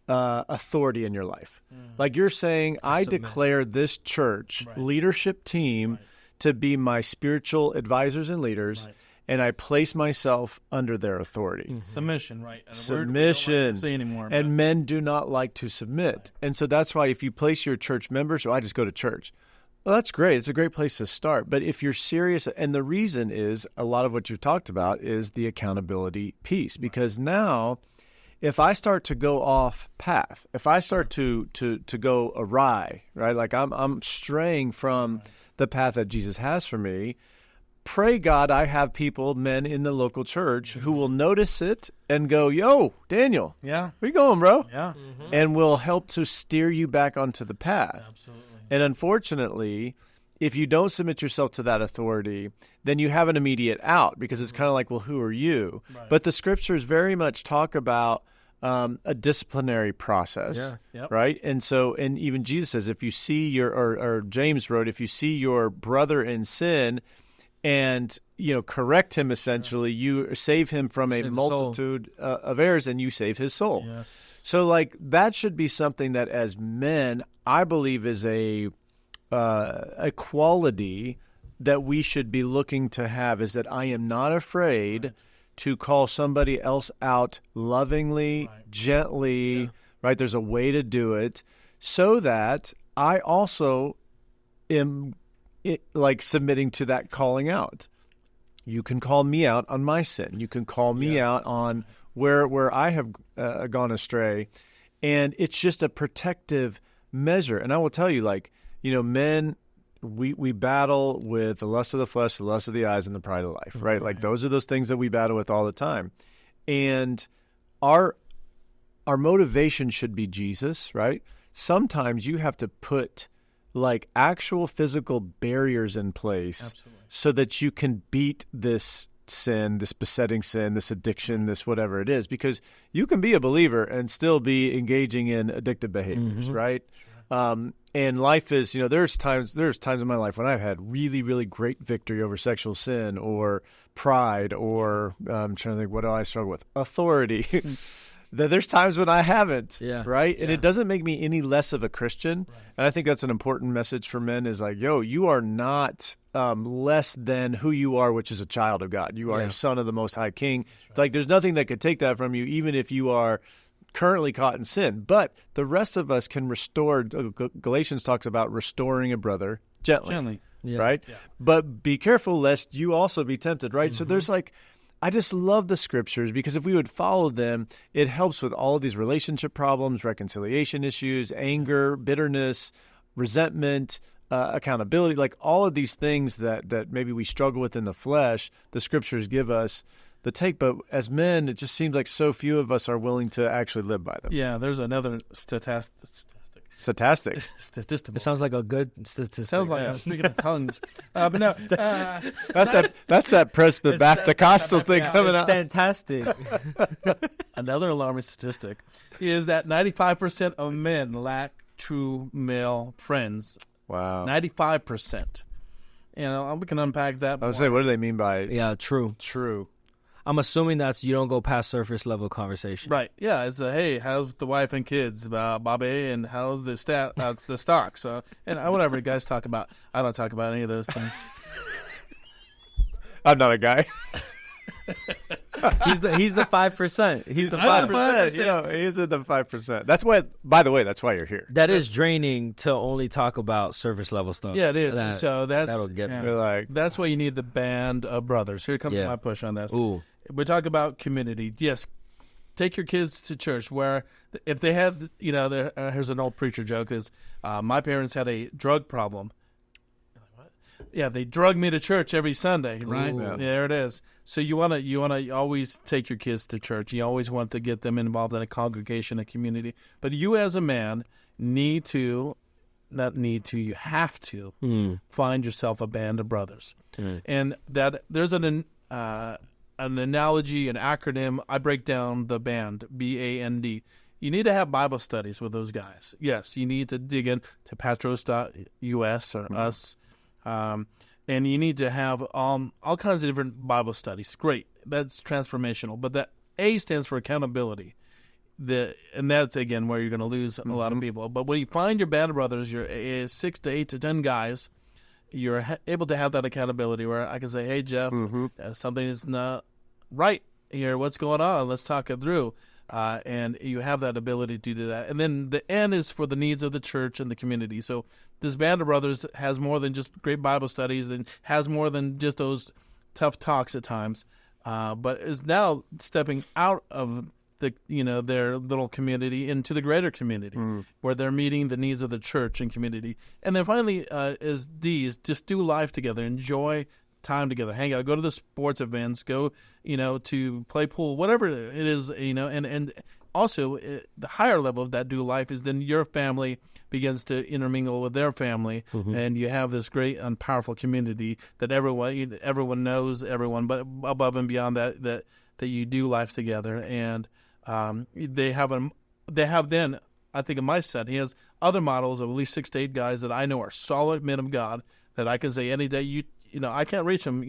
authority in your life. Like you're saying, I declare this church leadership team to be my spiritual advisors and leaders. And I place myself under their authority. Submission, right? And submission. We don't like to say anymore, and men do not like to submit. And so that's why if you place your church members, I just go to church. Well, that's great. It's a great place to start. But if you're serious, and the reason is a lot of what you've talked about is the accountability piece. Because now, if I start to go off path, if I start to go awry, right? Like I'm straying from the path that Jesus has for me, pray God I have people, men in the local church, who will notice it and go, yo, Daniel, where you going, bro? Yeah. And will help to steer you back onto the path. Absolutely. And unfortunately, if you don't submit yourself to that authority, then you have an immediate out because it's kind of like, well, who are you? Right. But the scriptures very much talk about a disciplinary process, right? And so, and even Jesus says, if you see or James wrote, if you see your brother in sin, and, correct him essentially, you save him from a multitude of errors and you save his soul. Yes. So like that should be something that as men, I believe is a quality that we should be looking to have, is that I am not afraid to call somebody else out lovingly, gently, right? There's a way to do it so that I also am submitting to that calling out. You can call me out on my sin. You can call me out on where I have gone astray. And it's just a protective measure. And I will tell you, men, we battle with the lust of the flesh, the lust of the eyes, and the pride of life, right? Like those are those things that we battle with all the time. And our motivation should be Jesus, right? Sometimes you have to put actual physical barriers in place so that you can beat this sin, this besetting sin, this addiction, this whatever it is, because you can be a believer and still be engaging in addictive behaviors, right? And life is, there's times in my life when I've had really, really great victory over sexual sin or pride or I'm trying to think, what do I struggle with? Authority. There's times when I haven't, right? And it doesn't make me any less of a Christian. And I think that's an important message for men is like, yo, you are not less than who you are, which is a child of God. You are a son of the Most High King. It's like there's nothing that could take that from you, even if you are currently caught in sin. But the rest of us can restore. Galatians talks about restoring a brother gently. Right? Yeah. But be careful lest you also be tempted, right? So there's I just love the scriptures because if we would follow them, it helps with all of these relationship problems, reconciliation issues, anger, bitterness, resentment, accountability, all of these things that maybe we struggle with in the flesh, the scriptures give us the take. But as men, it just seems like so few of us are willing to actually live by them. Yeah, there's another statistic. It sounds like a good statistic. Sounds like I'm speaking of tongues. But no. That's that Presbyterian thing coming out. Fantastic. Another alarming statistic is that 95% of men lack true male friends. Wow. 95%. We can unpack that. I was saying, what do they mean by true? True. I'm assuming you don't go past surface level conversation. Right. Yeah. It's hey, how's the wife and kids, Bobby, and how's the stocks, and whatever you guys talk about. I don't talk about any of those things. I'm not a guy. He's the 5%. He's the 5%. He's in the 5%. That's why. By the way, that's why you're here. That is draining to only talk about surface level stuff. Yeah, it is. That'll get me. That's why you need the band of brothers. Here comes my push on this. Ooh. We talk about community. Yes, take your kids to church. Where if they had, here's an old preacher joke: is my parents had a drug problem. Yeah, they drug me to church every Sunday, right? Ooh, yeah. There it is. So you wanna always take your kids to church. You always want to get them involved in a congregation, a community. But you as a man you have to find yourself a band of brothers. And that there's an analogy, an acronym. I break down the band, BAND. You need to have Bible studies with those guys. Yes, you need to dig into Patros.us or us. And you need to have all kinds of different Bible studies. Great. That's transformational. But that A stands for accountability. And that's, again, where you're going to lose a lot of people. But when you find your band of brothers, you're 6 to 8 to 10 guys, you're able to have that accountability where I can say, hey, Jeff, something is not right here. What's going on? Let's talk it through. And you have that ability to do that. And then the N is for the needs of the church and the community. So this band of brothers has more than just great Bible studies and has more than just those tough talks at times, but is now stepping out of their little community into the greater community where they're meeting the needs of the church and community. And then finally is just do life together, enjoy time together, hang out, go to the sports events, go to play pool, whatever it is, and also the higher level of that do life is then your family begins to intermingle with their family, and you have this great and powerful community that everyone knows everyone, but above and beyond that you do life together. And they have then, I think in my set, he has other models of at least 6 to 8 guys that I know are solid men of God that I can say any day, I can't reach him,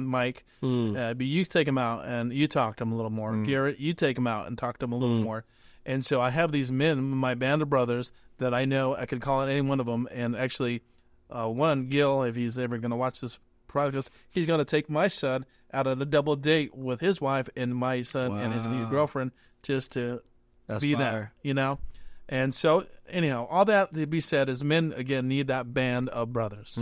Mike, but you take him out and you talk to him a little more. Garrett, you take him out and talk to him a little more. And so I have these men, my band of brothers, that I know I could call on any one of them. And actually, Gil, if he's ever going to watch this podcast, he's going to take my son out on a double date with his wife and my son and his new girlfriend just to be fire. there, And so, anyhow, all that to be said is men, again, need that band of brothers.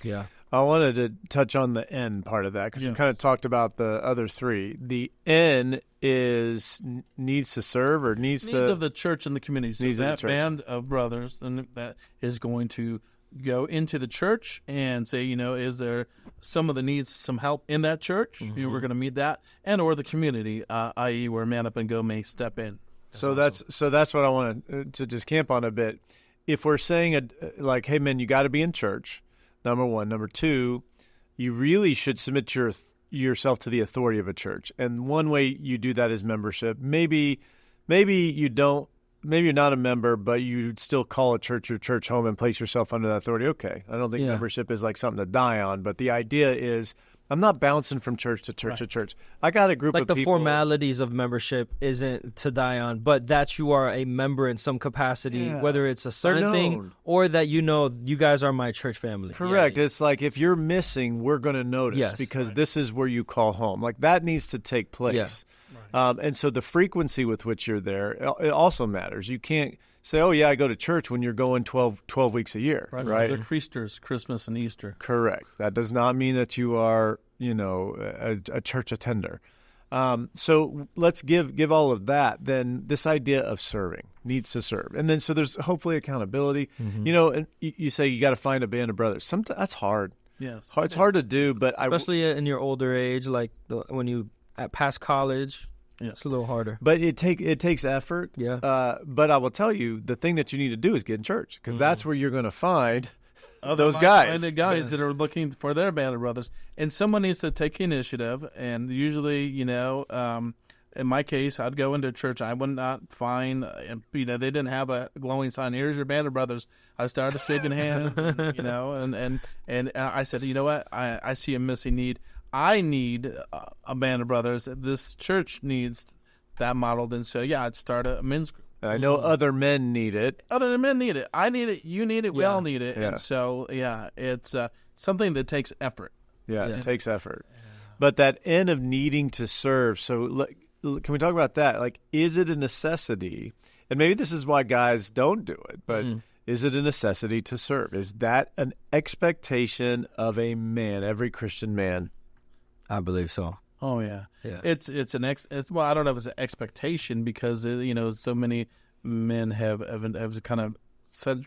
Yeah. I wanted to touch on the N part of that because we kind of talked about the other 3. The N is needs to serve or needs of the church and the community. So needs that band of brothers, and that is going to go into the church and say, is there some of the needs, some help in that church? We're going to meet that, and or the community, i.e., where Man Up and Go may step in. That's what I want to just camp on a bit. If we're saying hey, men, you got to be in church. Number 1. Number 2, you really should submit yourself to the authority of a church. And one way you do that is membership. Maybe you don't. Maybe you're not a member, but you still call a church your church home and place yourself under that authority. Okay, I don't think membership is like something to die on, but the idea is I'm not bouncing from church to church to church. I got a group of people. Like the formalities of membership isn't to die on, but that you are a member in some capacity, whether it's a certain thing or that you guys are my church family. Correct. It's like if you're missing, we're going to notice because this is where you call home. Like that needs to take place. Yeah. And so the frequency with which you're there, it also matters. You can't say, oh, yeah, I go to church when you're going 12 weeks a year, right? They're Christers, Christmas and Easter. Correct. That does not mean that you are, a church attender. So let's give all of that. Then this idea of serving needs to serve. And then so there's hopefully accountability. And you say you got to find a band of brothers. Sometimes that's hard. Yes. It's hard to do, but especially in your older age, like when you past college. Yeah. It's a little harder. But it takes effort. Yeah. But I will tell you, the thing that you need to do is get in church because that's where you're going to find those guys. guys. Guys that are looking for their band of brothers. And someone needs to take initiative. And usually, in my case, I'd go into church. I would not find, they didn't have a glowing sign. Here's your band of brothers. I started shaking hands, and I said, you know what? I see a missing need. I need a band of brothers. This church needs that modeled. And so, I'd start a men's group. I know other men need it. Other men need it. I need it. You need it. We all need it. Yeah. And so, it's something that takes effort. Yeah, it takes effort. Yeah. But that end of needing to serve. So can we talk about that? Like, is it a necessity? And maybe this is why guys don't do it, but is it a necessity to serve? Is that an expectation of a man, every Christian man? I believe so. Oh yeah. Yeah. It's well, I don't know if it's an expectation because so many men have kind of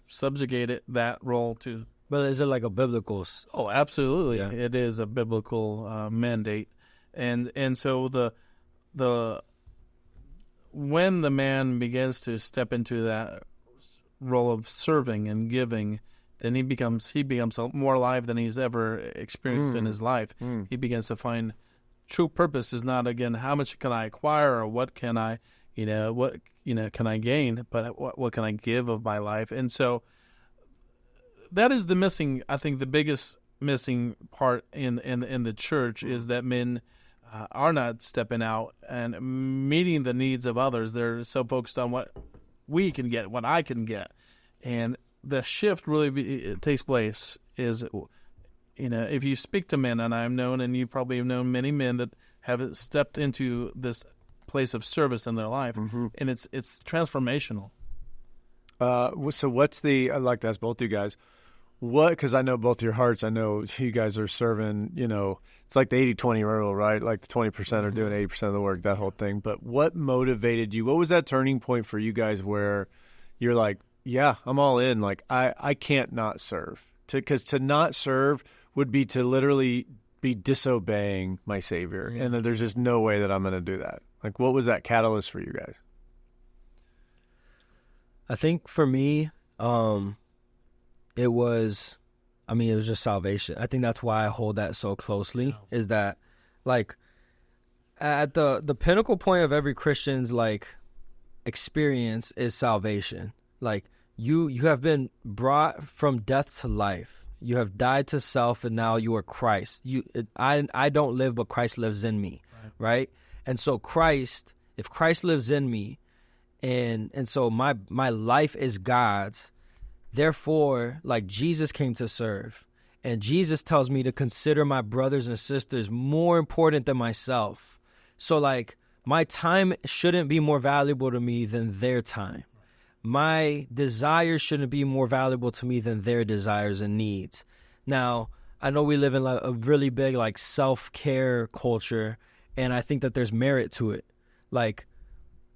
subjugated that role to. But is it like a biblical? Oh, absolutely. Yeah. It is a biblical mandate, and so the when the man begins to step into that role of serving and giving, then he becomes more alive than he's ever experienced in his life. He begins to find true purpose is not, again, how much can I acquire or what can I, can I gain, but what can I give of my life? And so that is the biggest missing part in the church is that men are not stepping out and meeting the needs of others. They're so focused on what we can get, what I can get. And the shift really takes place is, if you speak to men, and I've known, and you probably have known many men that have stepped into this place of service in their life, and it's transformational. So I'd like to ask both you guys, because I know both your hearts, I know you guys are serving, it's like the 80-20 rule, right? Like the 20% are doing 80% of the work, that whole thing. But what motivated you? What was that turning point for you guys where you're like, yeah, I'm all in. Like, I can't not serve. Because to not serve would be to literally be disobeying my Savior. And there's just no way that I'm going to do that. Like, what was that catalyst for you guys? I think for me, it was just salvation. I think that's why I hold that so closely, is that, like, at the pinnacle point of every Christian's, like, experience is salvation. Like, you have been brought from death to life. You have died to self, and now you are Christ. I don't live, but Christ lives in me, right? And so if Christ lives in me, and so my life is God's, therefore, like, Jesus came to serve. And Jesus tells me to consider my brothers and sisters more important than myself. So, like, my time shouldn't be more valuable to me than their time. My desires shouldn't be more valuable to me than their desires and needs. Now, I know we live in, like, a really big, like, self-care culture, and I think that there's merit to it. Like,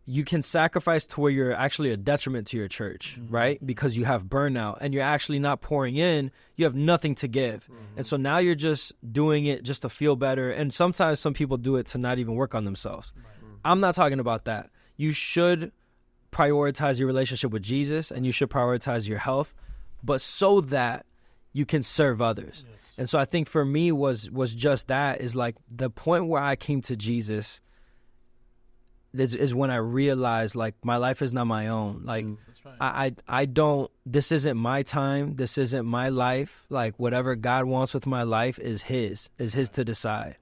you can sacrifice to where you're actually a detriment to your church, right? Because you have burnout and you're actually not pouring in. You have nothing to give. And so now you're just doing it just to feel better. And sometimes some people do it to not even work on themselves. I'm not talking about that. You should prioritize your relationship with Jesus and you should prioritize your health, but so that you can serve others. Yes. And so I think for me was just that, is like the point where I came to Jesus is when I realized, like, my life is not my own. Like, that's right. I don't, this isn't my time. This isn't my life. Like, whatever God wants with my life is his to decide.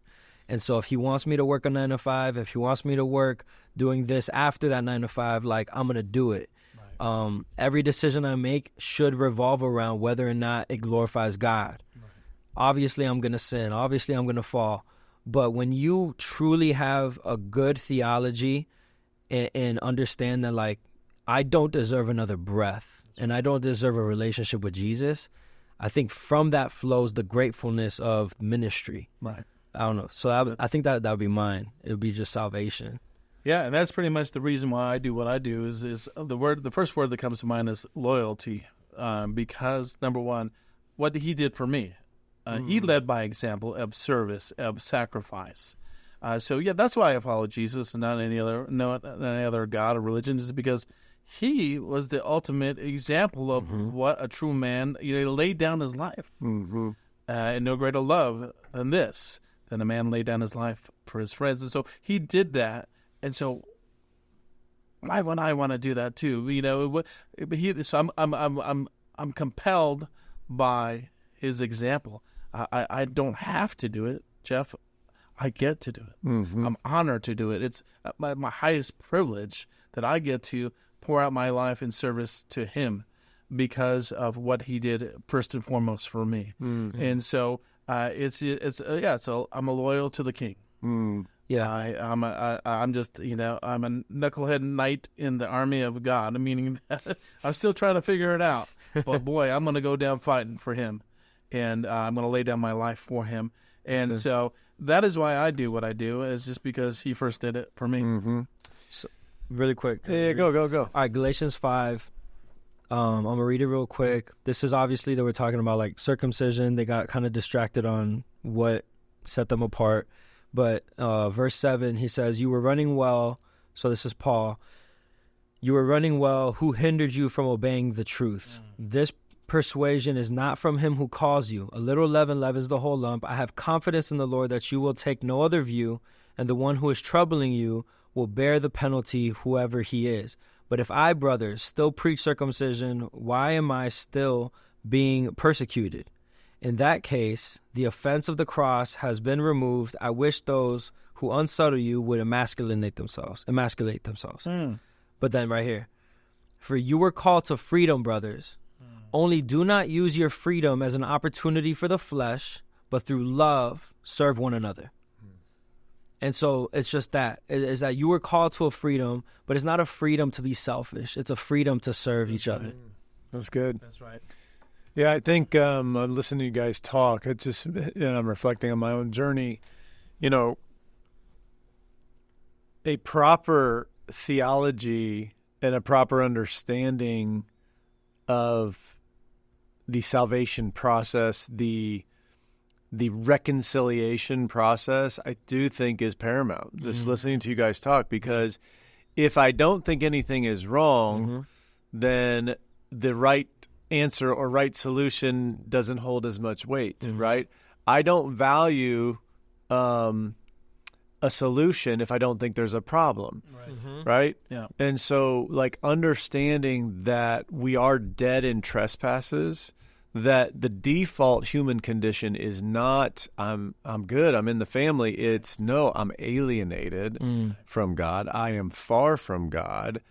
And so if he wants me to work a 9 to 5, if he wants me to work doing this after that 9 to 5, like, I'm going to do it. Right. Every decision I make should revolve around whether or not it glorifies God. Right. Obviously, I'm going to sin. Obviously, I'm going to fall. But when you truly have a good theology and understand that, like, I don't deserve another breath and I don't deserve a relationship with Jesus, I think from that flows the gratefulness of ministry. Right. I don't know. So I think that would be mine. It would be just salvation. Yeah, and that's pretty much the reason why I do what I do is the first word that comes to mind is loyalty, because, number one, what he did for me. He led by example of service, of sacrifice. So yeah, that's why I follow Jesus and not any other God or religion, is because he was the ultimate example of what a true man, he laid down his life. And no greater love than this, than a man laid down his life for his friends. And so he did that. And so why would I want to do that too? So I'm compelled by his example. I don't have to do it, Jeff. I get to do it. I'm honored to do it. It's my highest privilege that I get to pour out my life in service to him because of what he did first and foremost for me. And so I'm a loyal to the King. Yeah, I'm just I'm a knucklehead knight in the army of God. Meaning that I'm still trying to figure it out. But boy, I'm going to go down fighting for him. And I'm going to lay down my life for him. And so that is why I do what I do, is just because he first did it for me. Mm-hmm. So, really quick. Yeah, go. All right, Galatians 5. I'm going to read it real quick. This is obviously that we're talking about like circumcision. They got kind of distracted on what set them apart. But verse 7, he says, you were running well. So this is Paul. You were running well. Who hindered you from obeying the truth? This persuasion is not from him who calls you. A little leaven leavens the whole lump. I have confidence in the Lord that you will take no other view, and the one who is troubling you will bear the penalty, whoever he is. But if I, brothers, still preach circumcision, why am I still being persecuted? In that case, the offense of the cross has been removed. I wish those who unsettle you would emasculate themselves. But then right here, for you were called to freedom, brothers. Only do not use your freedom as an opportunity for the flesh, but through love serve one another. And so it's just that, is that you were called to a freedom, but it's not a freedom to be selfish. It's a freedom to serve each other. That's good. That's right. Yeah, I think I'm listening to you guys talk. It's just, I'm reflecting on my own journey. A proper theology and a proper understanding of the salvation process, the reconciliation process, I do think is paramount. Just listening to you guys talk, because if I don't think anything is wrong, then the right answer or right solution doesn't hold as much weight, right? I don't value a solution if I don't think there's a problem, right? Yeah. And so, like, understanding that we are dead in trespasses, that the default human condition is not I'm good, I'm in the family. It's no, I'm alienated from God. I am far from God.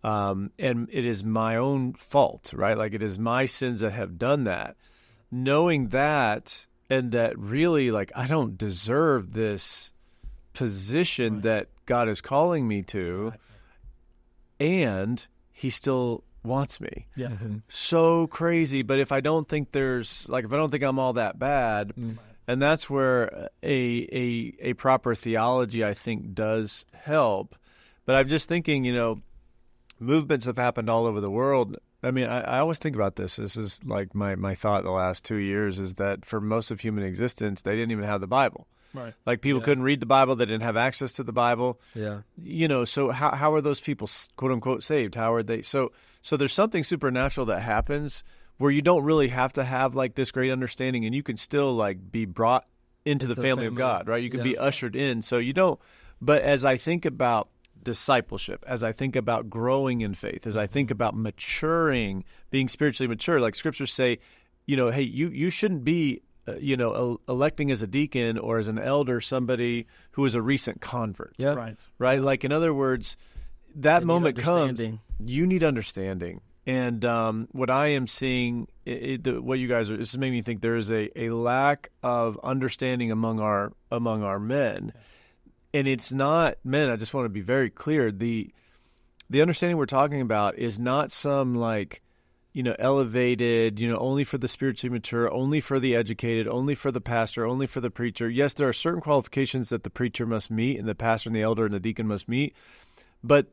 And it is my own fault, right? Like, it is my sins that have done that. Knowing that, and that really, like, I don't deserve this position that God is calling me to, and he still wants me. Yes. So crazy. But if I don't think if I don't think I'm all that bad, and that's where a proper theology, I think, does help. But I'm just thinking, movements have happened all over the world. I mean, I always think about this. This is like my thought the last 2 years, is that for most of human existence, they didn't even have the Bible. Right. Like, people couldn't read the Bible. They didn't have access to the Bible. Yeah. So how are those people, quote unquote, saved? How are they? So there's something supernatural that happens where you don't really have to have like this great understanding, and you can still like be brought into the family of God, right? You can be ushered in. So you don't. But as I think about discipleship, as I think about growing in faith, as I think about maturing, being spiritually mature, like scriptures say, hey, you shouldn't be electing as a deacon or as an elder somebody who is a recent convert. Yeah. Right. Like, in other words, that moment comes, you need understanding. And what I am seeing, what you guys are, this is making me think there is a lack of understanding among our men. And it's not, men, I just want to be very clear. The understanding we're talking about is not some like, elevated, only for the spiritually mature, only for the educated, only for the pastor, only for the preacher. Yes, there are certain qualifications that the preacher must meet, and the pastor and the elder and the deacon must meet. But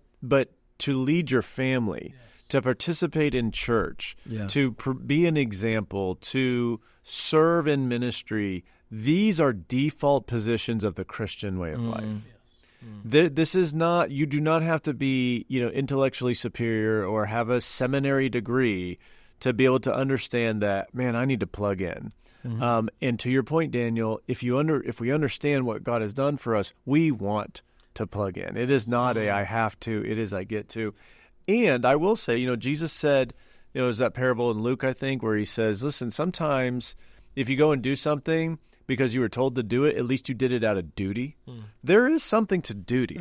to lead your family, to participate in church, to be an example, to serve in ministry, these are default positions of the Christian way of life. This is not, you do not have to be, intellectually superior or have a seminary degree to be able to understand that, man, I need to plug in. And to your point, Daniel, if we understand what God has done for us, we want to plug in. It is not I have to, it is I get to. And I will say, Jesus said, there's that parable in Luke, I think, where he says, listen, sometimes if you go and do something because you were told to do it, at least you did it out of duty. There is something to duty,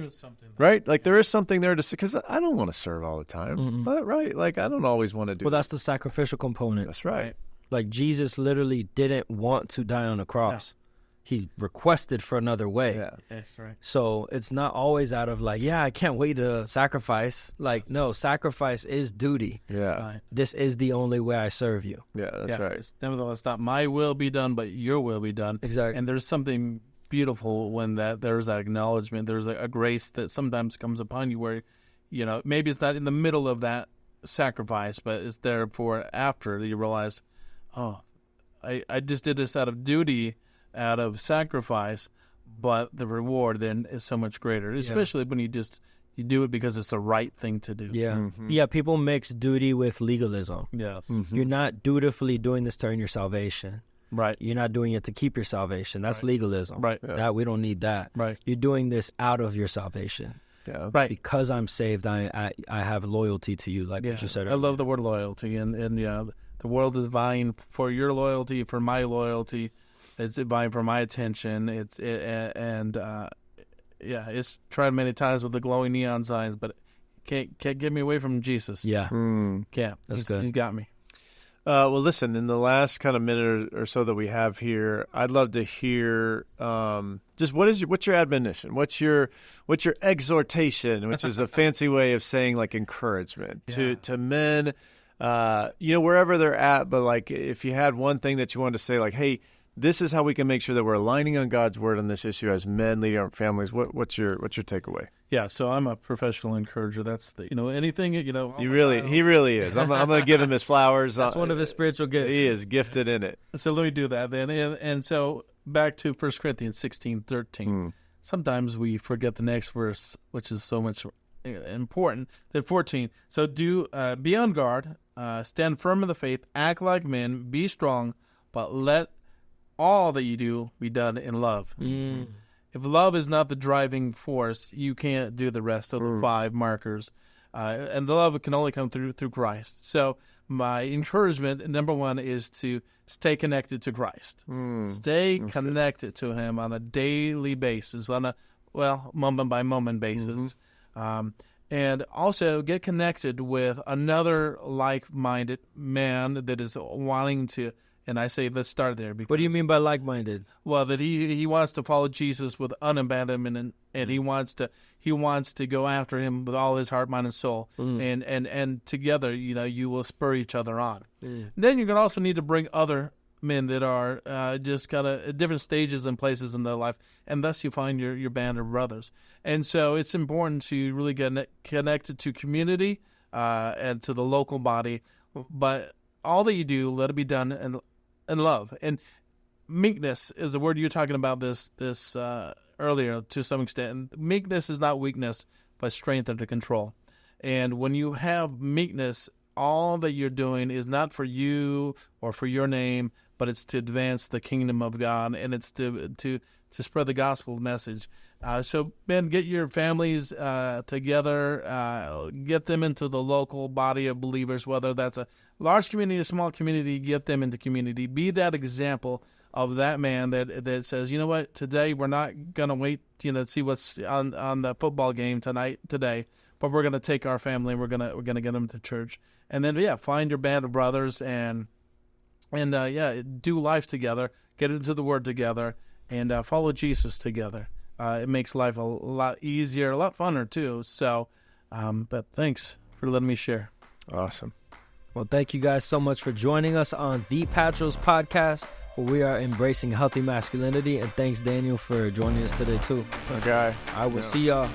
right? Like, there is something there to say, because I don't want to serve all the time, but, right? Like, I don't always want to do. Well, that's the sacrificial component. That's right. Like, Jesus literally didn't want to die on the cross. he requested for another way. Yeah. That's right. So it's not always out of like, I can't wait to sacrifice. Like, no, sacrifice is duty. Yeah. Right. This is the only way I serve you. Yeah, that's right. It's nevertheless not my will be done, but your will be done. Exactly. And there's something beautiful when there's that acknowledgement. There's a grace that sometimes comes upon you where, maybe it's not in the middle of that sacrifice, but it's there for after you realize, oh, I just did this out of duty, out of sacrifice, but the reward then is so much greater, especially when you do it because it's the right thing to do. Yeah. Yeah, people mix duty with legalism. Yes. You're not dutifully doing this to earn your salvation. Right. You're not doing it to keep your salvation. That's legalism. Right. Yeah. That we don't need that. Right. You're doing this out of your salvation. Yeah. Right. Because I'm saved, I have loyalty to you, like what you said I earlier. love the word loyalty, and the world is vying for your loyalty, for my loyalty. It's vying for my attention. It's tried many times with the glowing neon signs, but can't get me away from Jesus. Yeah. Can't. That's good. He's got me. Well, listen, in the last kind of minute or so that we have here, I'd love to hear just what's your admonition? What's your exhortation, which is a fancy way of saying like encouragement to men, wherever they're at. But like, if you had one thing that you wanted to say, like, hey, this is how we can make sure that we're aligning on God's word on this issue as men leading our families. What's your takeaway? Yeah, so I'm a professional encourager. That's anything, He really is. I'm going to give him his flowers. That's one of his spiritual gifts. He is gifted in it. So let me do that then. And so back to 1 Corinthians 16:13. Sometimes we forget the next verse, which is so much important, than 14. So be on guard, stand firm in the faith, act like men, be strong, but let all that you do be done in love. If love is not the driving force, you can't do the rest of the 5 markers. And the love can only come through Christ. So my encouragement, number one, is to stay connected to Christ. Stay connected to him on a daily basis, on a, moment-by-moment basis. And also get connected with another like-minded man that is wanting to. And I say, let's start there. Because, What do you mean by like-minded? Well, that he wants to follow Jesus with unabandonment, and he wants to go after him with all his heart, mind, and soul. And together, you will spur each other on. Then you're going to also need to bring other men that are just kind of at different stages and places in their life, and thus you find your band of brothers. And so it's important to really get connected to community and to the local body. But all that you do, let it be done and love. And meekness is the word you're talking about this earlier to some extent. And meekness is not weakness, but strength under control. And when you have meekness, all that you're doing is not for you or for your name, but it's to advance the kingdom of God, and it's to spread the gospel message. So, men, get your families together, get them into the local body of believers, whether that's a large community, a small community, get them into community. Be that example of that man that says, you know what, today we're not going to wait, to see what's on the football game today, but we're going to take our family and we're going to get them to church. And then, find your band of brothers and do life together, get into the Word together, and follow Jesus together. It makes life a lot easier, a lot funner too. So, but thanks for letting me share. Awesome. Well, thank you guys so much for joining us on the Patros Podcast, where we are embracing healthy masculinity. And thanks, Daniel, for joining us today too. Okay. I will see y'all.